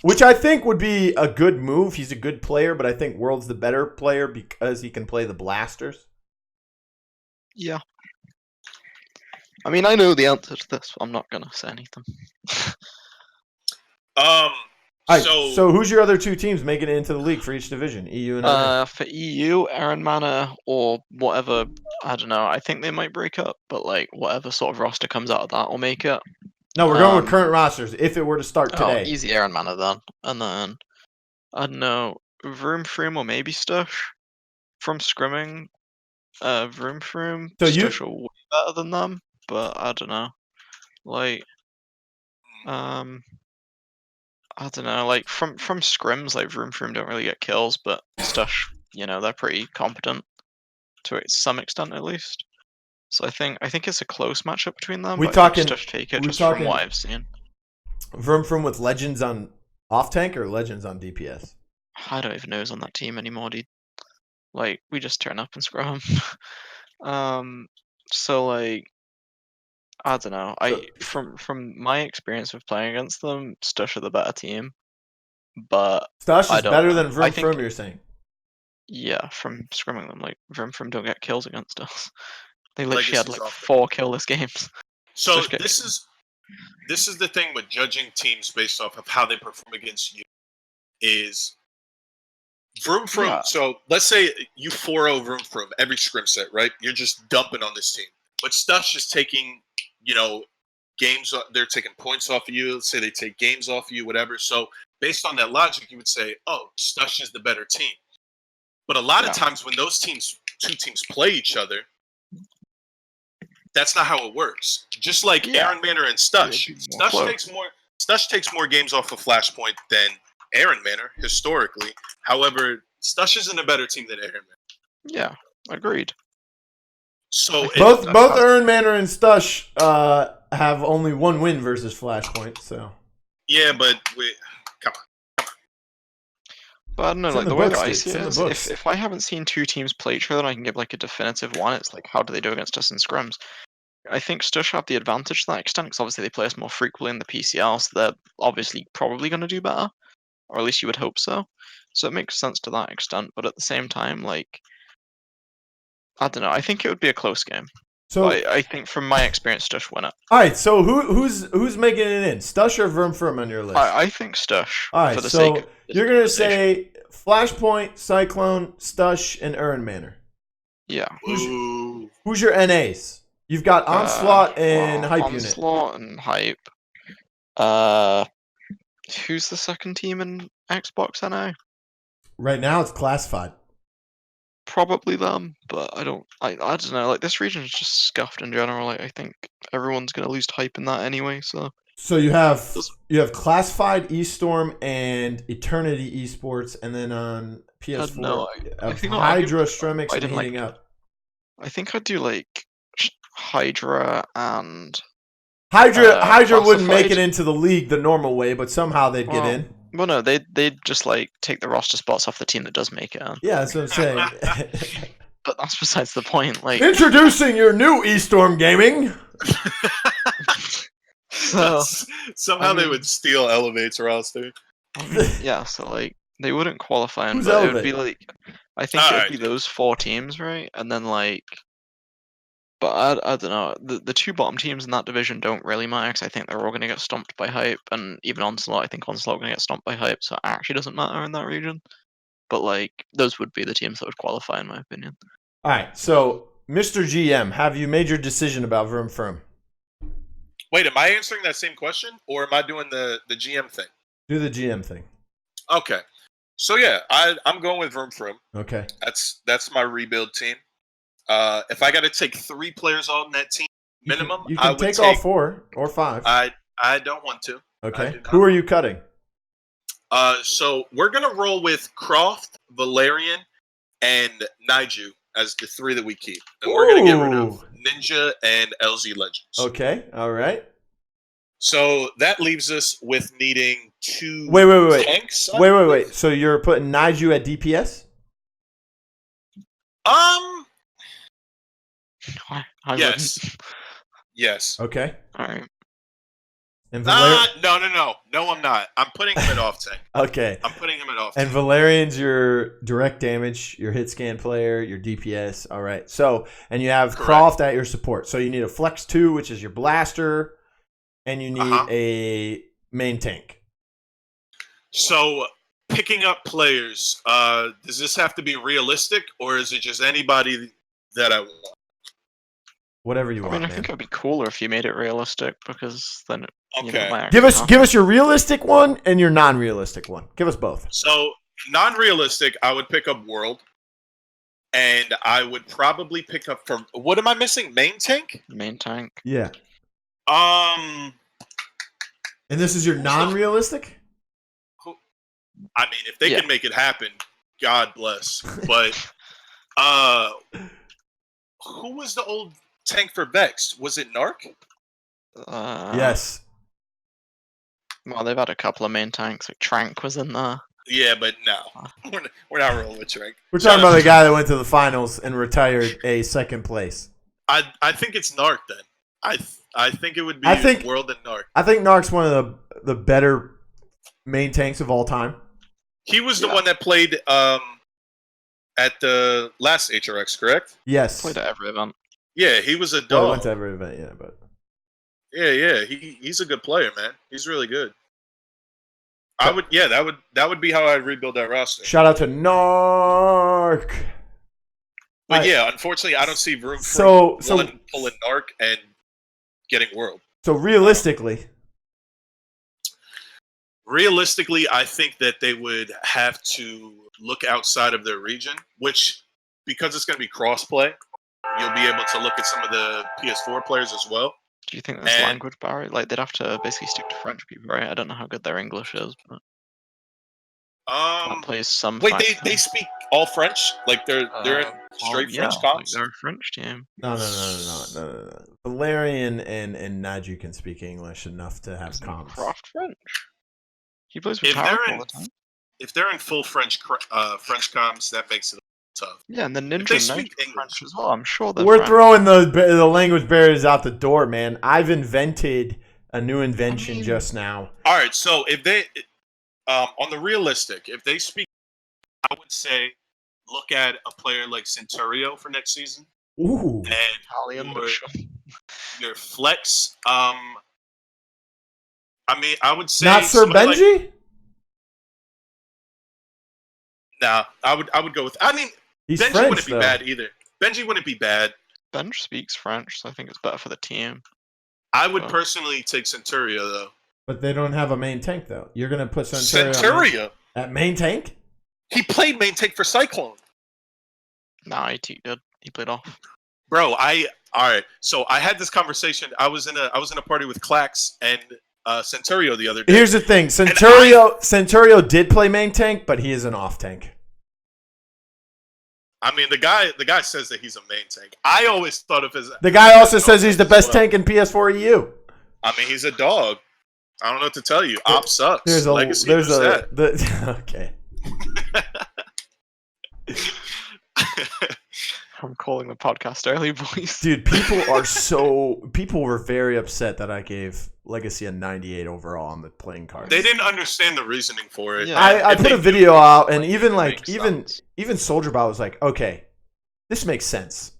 which I think would be a good move. He's a good player, but I think World's the better player because he can play the blasters.
Yeah. I mean, I know the answer to this. I'm not going to say anything.
So who's your other two teams making it into the league for each division? EU and
for EU, Ehrenmanner or whatever, I don't know. I think they might break up, but like whatever sort of roster comes out of that will make it.
No, we're going with current rosters. If it were to start today,
easy Ehrenmanner then, and then I don't know, Vroum or maybe Stush from scrimming. Vroum.
So
Stush are way better than them, but I don't know. Like, I don't know. Like from scrims, like Vroum don't really get kills, but Stush, they're pretty competent to some extent at least. So I think it's a close matchup between them. Stush take it just from what I've seen.
Vroum with Legends on off tank or Legends on DPS?
I don't even know who's on that team anymore, dude. Like we just turn up and scrum. So like I don't know. From my experience of playing against them, Stush are the better team. But
Stush is better than Vroum, you're saying?
Yeah, from scrimming them. Like Vroum don't get kills against us. They literally had like 4 killless games.
So this is the thing with judging teams based off of how they perform against you. Is Vroum. Yeah. So let's say you 4-0 Vroum every scrim set, right? You're just dumping on this team. But Stush is taking, games. They're taking points off of you. Let's say they take games off of you, whatever. So based on that logic, you would say, oh, Stush is the better team. But a lot of times when those two teams play each other, that's not how it works. Just like Ehrenmanner and Stush. Stush takes more games off of Flashpoint than Ehrenmanner historically. However, Stush isn't a better team than Ehrenmanner.
Yeah, agreed.
So both Ehrenmanner and Stush have only one win versus Flashpoint. So
yeah, but come on.
But I don't know, like the way that I see it is, if I haven't seen two teams play each other and I can give like a definitive one, it's like how do they do against us in scrims? I think Stush have the advantage to that extent because obviously they play us more frequently in the PCL, so they're obviously probably going to do better, or at least you would hope so. So it makes sense to that extent, but at the same time, like I don't know, I think it would be a close game. So I think from my experience, Stush win it.
All right, so who's making it in? Stush or Vroum on your list?
I think Stush.
All right, so you're gonna say Flashpoint, Cyclone, Stush, and Ehrenmanner.
Yeah.
Who's your NAs? You've got Onslaught and Hype Unit.
Onslaught and Hype. Who's the second team in Xbox NA?
Right now, it's Classified.
Probably them, but I don't know. Like this region is just scuffed in general. Like I think everyone's gonna lose Hype in that anyway. So
you have Classified, EStorm, and Eternity Esports, and then on PS4,
I think
Hydra, Stremix, and Heating Up.
I think I'd do like Hydra and
Hydra wouldn't make it into the league the normal way, but somehow they'd get in.
Well, no, they'd just like take the roster spots off the team that does make it in.
Yeah, that's what I'm saying.
But that's besides the point. Like
introducing your new eStorm Gaming.
So
somehow they would steal Elevate's roster.
Yeah, so like they wouldn't qualify, but it would be like I think it would be those 4 teams, right? And then like. But I don't know. The 2 bottom teams in that division don't really matter because I think they're all going to get stomped by Hype, and even Onslaught. I think Onslaught are going to get stomped by Hype, so it actually doesn't matter in that region. But like those would be the teams that would qualify, in my opinion.
All right, so Mr. GM, have you made your decision about Vroum?
Wait, am I answering that same question, or am I doing the GM thing?
Do the GM thing.
Okay. So yeah, I'm going with Vroum.
Okay.
That's my rebuild team. If I got to take 3 players on that team minimum,
You
I
can
would
take all 4 or 5.
I don't want to.
Okay. Who are you cutting?
So we're gonna roll with Croft, Valerian, and Niju as the 3 that we keep, and we're gonna get rid of Ninja and LZ Legends.
Okay. All right.
So that leaves us with needing 2
Wait.
tanks.
Wait. So you're putting Niju at DPS?
Yes. Yes.
Okay.
All right.
And
No, I'm not. I'm putting him at off tank.
Okay.
I'm putting him at off
And
tank.
Valerian's your direct damage, your hit scan player, your DPS. All right. So, and you have
Correct.
Croft at your support. So you need a Flex 2, which is your blaster, and you need a main tank.
So picking up players, does this have to be realistic, or is it just anybody that I want?
Whatever you
I
want,
mean, I
man.
think it would be cooler if you made it realistic, because then it,
Okay.
might
Give
actually
us your realistic one and your non-realistic one. Give us both.
So non-realistic, I would pick up World, and I would probably pick up from what am I missing? Main tank?
happen. Main tank.
Yeah.
Um,
And this is your non-realistic?
I mean, if they
Yeah.
can make it happen, God bless. But who was the old tank for Vex? Was it Narc?
Yes.
Well, they've had a couple of main tanks. Like Trank was in there.
Yeah, but no, we're not rolling with Trank.
We're talking about the guy that went to the finals and retired a second place.
I think it's Narc then. I think it would be World and Narc.
I think Narc's one of the better main tanks of all time.
He was the one that played at the last HRX, correct?
Yes.
Played at every event.
Yeah, he was a
Well,
dog.
I went to every event, yeah, but
Yeah, he's a good player, man. He's really good. That would be how I'd rebuild that roster.
shout out to Narc.
But yeah, unfortunately, I don't see room for pulling Narc and getting World.
So realistically,
I think that they would have to look outside of their region, which, because it's going to be cross-play, you'll be able to look at some of the PS4 players as well.
Do you think there's language barrier? Like, they'd have to basically stick to French people, right? I don't know how good their English is, but that plays some.
Wait, they speak all French? Like they're in straight French comms?
Like they're a French team.
no. Valerian and Naju can speak English enough to have comms.
Croft French. He plays with
If
Tarek
they're
all the time.
If they're in full French comms, that makes it tough.
Yeah, and the
They
Ninja
speak
knows
English.
French as well. I'm sure they're
We're
French.
throwing the language barriers out the door, man. I've invented a new invention just now.
All right, so if they on the realistic, if they speak, I would say look at a player like Centurio for next season.
Ooh.
And
Italian, but sure.
your flex. I mean, I would say
Not Sir
somebody
Benji?
Nah, I would go with. I mean,
He's
Benji
French,
wouldn't be
though.
bad either. Benji wouldn't be bad.
Benj speaks French, so I think it's better for the team.
I would personally take Centurio though.
But they don't have a main tank, though. You're going to put Centurio
Centurio.
at main tank?
He played main tank for Cyclone.
Nah, he did. He played off.
Bro, all right. So I had this conversation. I was in a party with Clax and Centurio the other day.
Here's the thing. Centurio did play main tank, but he is an off tank.
I mean, the guy says that he's a main tank. I always thought of his.
The guy also says he's the best tank in PS4 EU.
I mean, he's a dog. I don't know what to tell you. Op sucks.
Okay.
I'm calling the podcast early, boys.
Dude, people were very upset that I gave Legacy a 98 overall on the playing cards.
They didn't understand the reasoning for it.
Yeah.
I put a video out, and even
sense.
Soldier Bot was like, okay, this makes sense.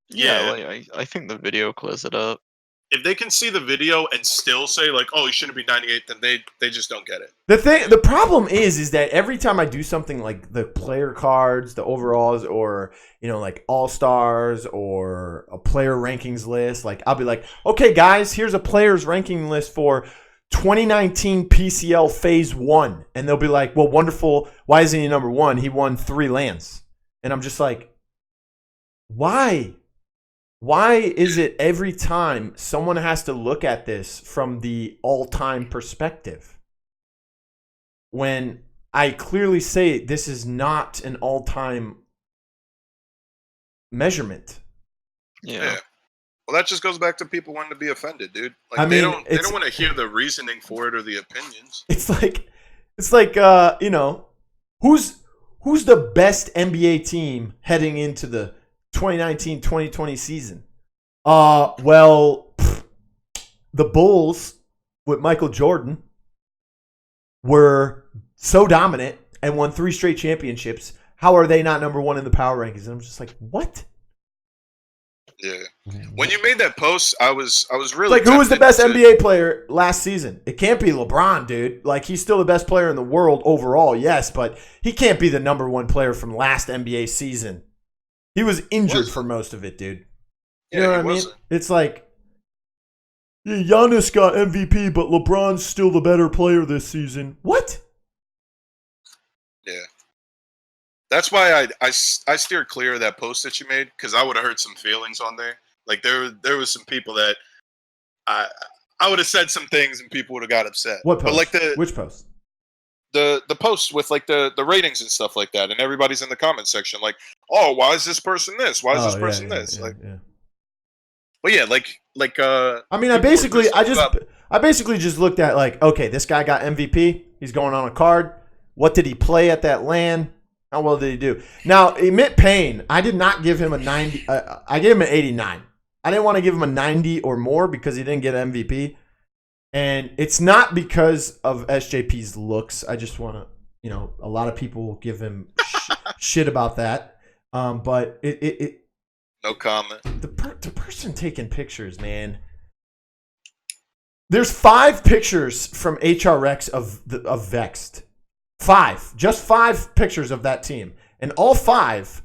Yeah, like, I think the video clears it up.
If they can see the video and still say like, "Oh, he shouldn't be 98," then they just don't get it.
The problem is that every time I do something like the player cards, the overalls, or like all stars or a player rankings list, like I'll be like, okay, guys, here's a players ranking list for 2019 PCL Phase 1. And they'll be like, well, wonderful. Why isn't he number 1? He won 3 lands. And I'm just like, why? Why is it every time someone has to look at this from the all-time perspective? When I clearly say this is not an all-time measurement.
Yeah.
Well, that just goes back to people wanting to be offended, dude. Like,
I
they
mean,
don't want to hear the reasoning for it or the opinions.
It's like you know, who's the best NBA team heading into the 2019-2020 season? Well, the Bulls with Michael Jordan were so dominant and won 3 straight championships. How are they not number 1 in the power rankings? And I'm just like, what?
Yeah. When you made that post, I was really
Like, who was the
tempted
best
to-
NBA player last season? It can't be LeBron, dude. Like, he's still the best player in the world overall, yes, but he can't be the number 1 player from last NBA season. He was injured for most of it, dude. You know what I mean?
wasn't.
It's like, yeah, Giannis got MVP, but LeBron's still the better player this season. What?
Yeah. That's why I steered clear of that post that you made, because I would have hurt some feelings on there. Like, there was some people that I would have said some things and people would have got upset.
What post?
But like
Which post?
the post with like the ratings and stuff like that, and everybody's in the comment section like, oh, why is this person this? Why is this person this?
Yeah.
But yeah, like
I mean, I basically just looked at, like, okay, this guy got MVP. He's going on a card. What did he play at that LAN? How well did he do? Now, Emit Payne, I did not give him a 90. I gave him an 89. I didn't want to give him a 90 or more because he didn't get MVP. And it's not because of SJP's looks. I just want to, you know, a lot of people will give him shit about that. But it
no comment.
the person taking pictures, man. There's 5 pictures from HRX of Vexed. 5. Just 5 pictures of that team. And all 5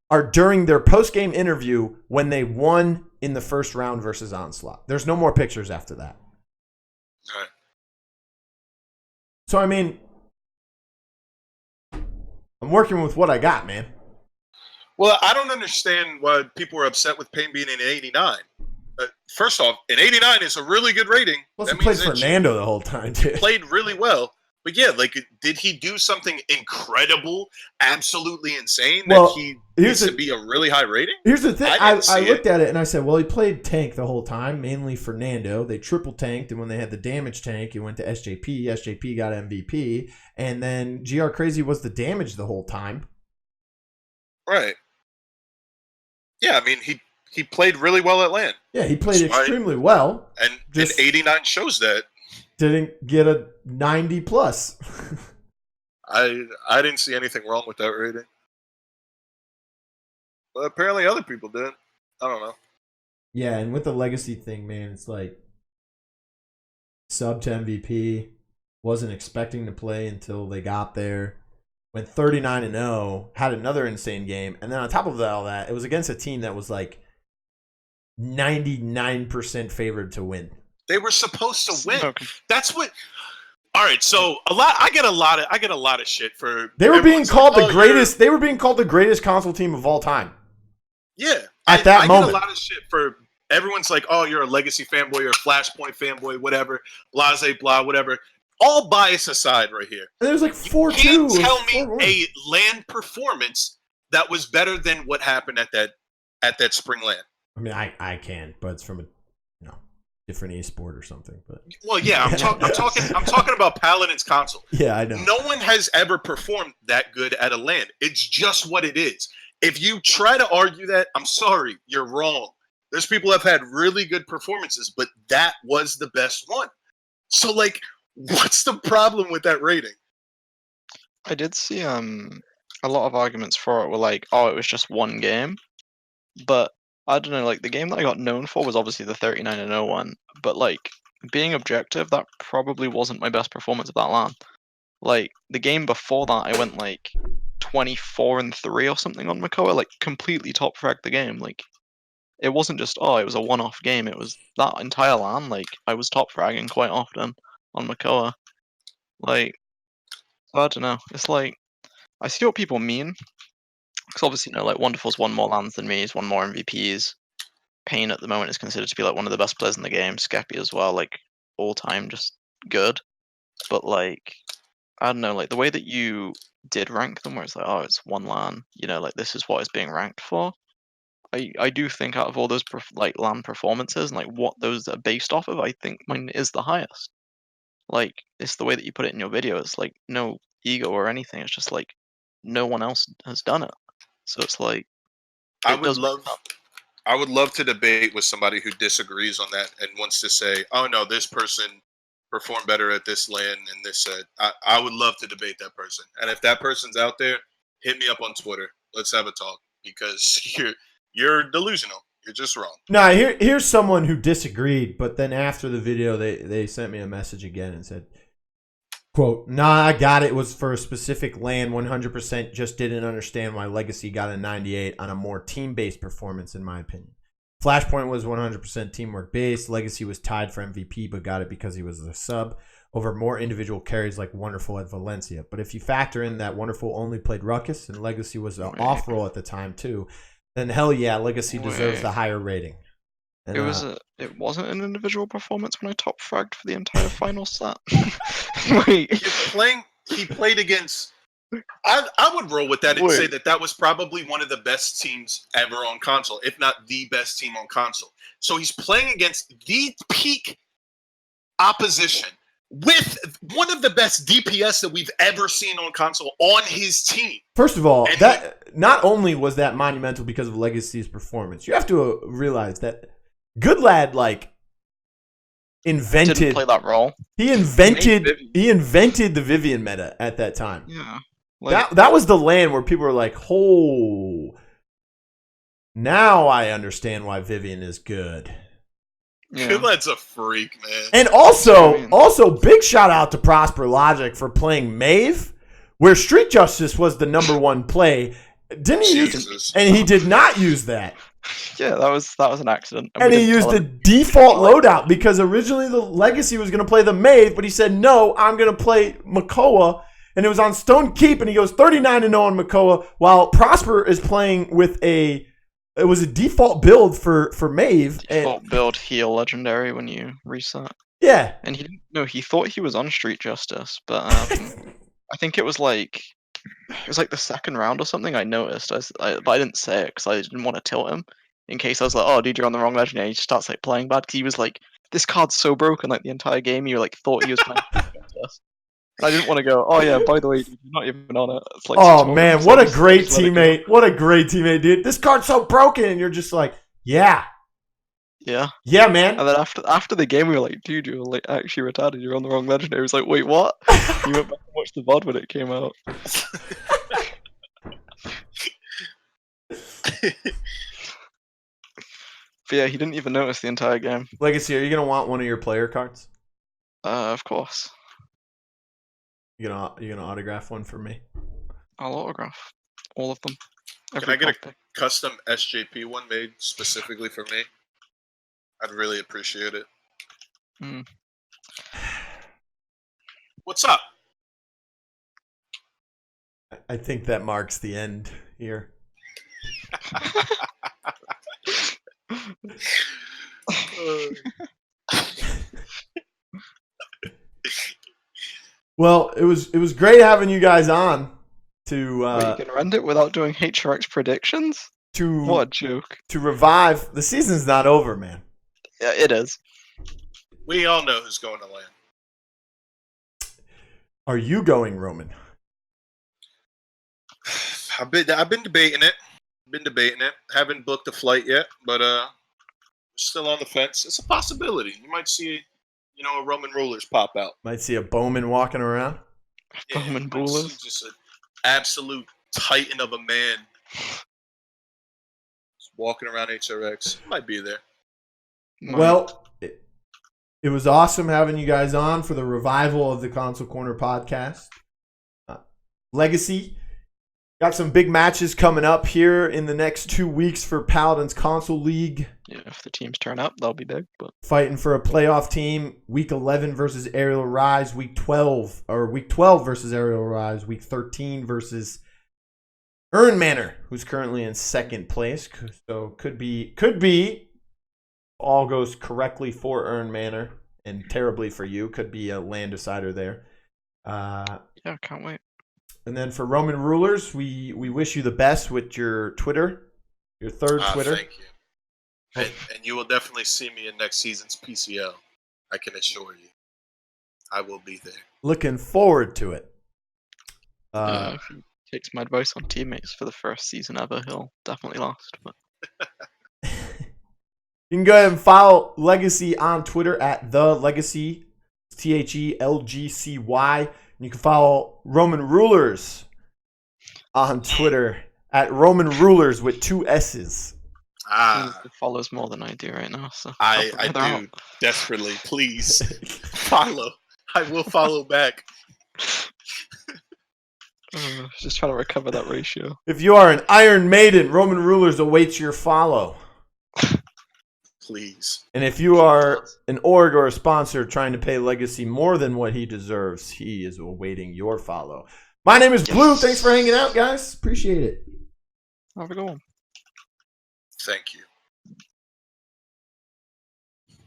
are during their post-game interview when they won in the first round versus Onslaught. There's no more pictures after that.
All right.
So, I mean, I'm working with what I got, man.
Well, I don't understand why people are upset with Payne being an 89. First off, an 89 is a really good rating.
Plus,
That
he played
means that
Fernando the whole time, too.
you played really well. But yeah, like, did he do something incredible, absolutely insane
Well,
that he
here's
needs to be a really high rating?
Here's the thing.
I didn't
I
see
looked at it and I said, well, he played tank the whole time, mainly Fernando. They triple tanked, and when they had the damage tank, he went to SJP. SJP got MVP. And then GR Crazy was the damage the whole time.
Right. Yeah, I mean, he played really well at LAN.
Yeah, he played
That's right.
extremely well.
And
Just-
an 89 shows that.
Didn't get a 90 plus.
I didn't see anything wrong with that rating. But apparently other people did. I don't know.
Yeah, and with the legacy thing, man, it's like sub to MVP. Wasn't expecting to play until they got there. Went 39-0, had another insane game, and then on top of all that, it was against a team that was like 99% favored to win.
They were supposed to win.
Okay.
That's what. All right, so I get a lot of shit for.
They were being
everyone's
called
like,
the
"Oh,
greatest. They were being called the greatest console team of all time.
Yeah,
At that
I
moment.
get a lot of shit for everyone's like, oh, you're a Legacy fanboy, you're a Flashpoint fanboy, whatever, blase blah, whatever. All bias aside, right here.
And it was like
You
4-2.
can't
or
tell me
4-1.
a LAN performance that was better than what happened at that spring LAN.
I mean, I can, but it's from a different esport or something. But
Well, yeah, I'm talking about Paladins console.
yeah, I know.
No one has ever performed that good at a LAN. It's just what it is. If you try to argue that, I'm sorry, you're wrong. There's people who have had really good performances, but that was the best one. So, like, what's the problem with that rating?
I did see a lot of arguments for it were like, oh, it was just one game. But I don't know, like the game that I got known for was obviously the 39-0 one. But like being objective, that probably wasn't my best performance of that LAN. Like the game before that, I went like 24-3 or something on Makoa, like completely top fragged the game. Like it wasn't just it was a one-off game. It was that entire LAN. Like I was top fragging quite often. on Makoa. Like, I don't know. It's like, I see what people mean. Because obviously, you know, like, Wonderful's won more lands than me, he's won more MVPs. Payne at the moment is considered to be like one of the best players in the game. Skeppy as well, like, all time, just good. But, like, I don't know, like, the way that you did rank them, where it's like, oh, it's one LAN, you know, like, this is what it's being ranked for. I do think out of all those like LAN performances and like what those are based off of, I think mine is the highest. Like, it's the way that you put it in your video. It's like no ego or anything. It's just like no one else has done it. So it's like
I
it
would
does make
love, I would love to debate with somebody who disagrees on that and wants to say, "Oh no, this person performed better at this LAN and this set." I would love to debate that person. And if that person's out there, hit me up on Twitter. Let's have a talk because you're delusional. You're just wrong.
Now, here's someone who disagreed, but then after the video, they sent me a message again and said, quote, "Nah, I got it. It was for a specific LAN. 100% just didn't understand why Legacy got a 98 on a more team-based performance, in my opinion. Flashpoint was 100% teamwork-based. Legacy was tied for MVP, but got it because he was a sub over more individual carries like Wonderful at Valencia. But if you factor in that Wonderful only played Ruckus and Legacy was an off-roll at the time, too, then hell yeah, Legacy deserves the higher rating." And,
it wasn't an individual performance when I top fragged for the entire final set. Wait.
He played against. I would roll with that and
Wait.
say that was probably one of the best teams ever on console, if not the best team on console. So he's playing against the peak opposition with one of the best DPS that we've ever seen on console on his team.
First of all, not only was that monumental because of Legacy's performance, you have to realize that Good Lad invented.
Didn't play that role.
He invented the Vivian meta at that time.
Yeah,
that was the LAN where people were like, "Oh, now I understand why Vivian is good."
Yeah.
Good Lad's a freak, man.
And also big shout out to Prosper Logic for playing Maeve, where Street Justice was the #1 play. Didn't he use? And he did not use that.
Yeah, that was an accident.
And he used the default loadout because originally the Legacy was going to play the Maeve, but he said, "No, I'm going to play Makoa." And it was on Stone Keep, and he goes 39-0 on Makoa, while Prosper is playing with it was a default build for Maeve.
Default build heal legendary when you reset.
Yeah.
And he didn't know, he thought he was on Street Justice, but I think it was like the second round or something. I noticed, but I didn't say it because I didn't want to tilt him in case I was like, "Oh, dude, you're on the wrong legendary." He just starts like playing bad because he was like, "This card's so broken." Like the entire game, you like thought he was playing. I didn't want to go, "Oh yeah, by the way, dude, you're not even on it." It's like,
oh man, what a great teammate! What a great teammate, dude. This card's so broken, and you're just like, "Yeah,
yeah,
man."
And then after the game, we were like, "Dude, you're like actually retarded. You're on the wrong legendary." He was like, "Wait, what?" You went back and watched the VOD when it came out. But yeah, he didn't even notice the entire game.
Legacy, are you gonna want one of your player cards?
Of course.
You gonna autograph one for me?
I'll autograph all of them.
Can I get a custom SJP one made specifically for me? I'd really appreciate it.
Mm.
What's up?
I think that marks the end here. Well, it was great having you guys on to
Wait, you can rend it without doing HRX predictions? What a joke.
To revive. The season's not over, man.
Yeah, it is.
We all know who's going to land.
Are you going, Roman?
I've been debating it. Haven't booked a flight yet, but still on the fence. It's a possibility. You might see, a RomanRulers pop out.
Might see a Bowman walking around.
Yeah, RomanRulers.
Just an absolute titan of a man. Just walking around HRX. Might be there.
Well, it was awesome having you guys on for the revival of the Console Corner podcast. Legacy, Got some big matches coming up here in the next 2 weeks for Paladins Console League.
Yeah, if the teams turn up, they'll be big. But
Fighting for a playoff team. Week 11 versus Aerial Rise. Week 12 versus Aerial Rise. Week 13 versus Ehrenmanner, who's currently in second place. So could be all goes correctly for Ehrenmanner and terribly for you. Could be a land decider there.
yeah, can't wait.
And then for RomanRulers, we wish you the best with your Twitter, your third Twitter.
Thank you. And you will definitely see me in next season's PCL. I can assure you. I will be there. Looking
forward to it.
If he takes my advice on teammates for the first season ever, he'll definitely last. But
you can go ahead and follow Legacy on Twitter at TheLGCY, TheLGCY. And you can follow RomanRulers on Twitter at RomanRulers with 2 S's.
He follows more than I do right now. So
I do desperately. Please follow. I will follow back.
Just trying to recover that ratio.
If you are an Iron Maiden, RomanRulers awaits your follow.
Please.
And if you are an org or a sponsor trying to pay Legacy more than what he deserves, he is awaiting your follow. My name is Blue. Thanks for hanging out, guys. Appreciate it.
Have a good one.
Thank you.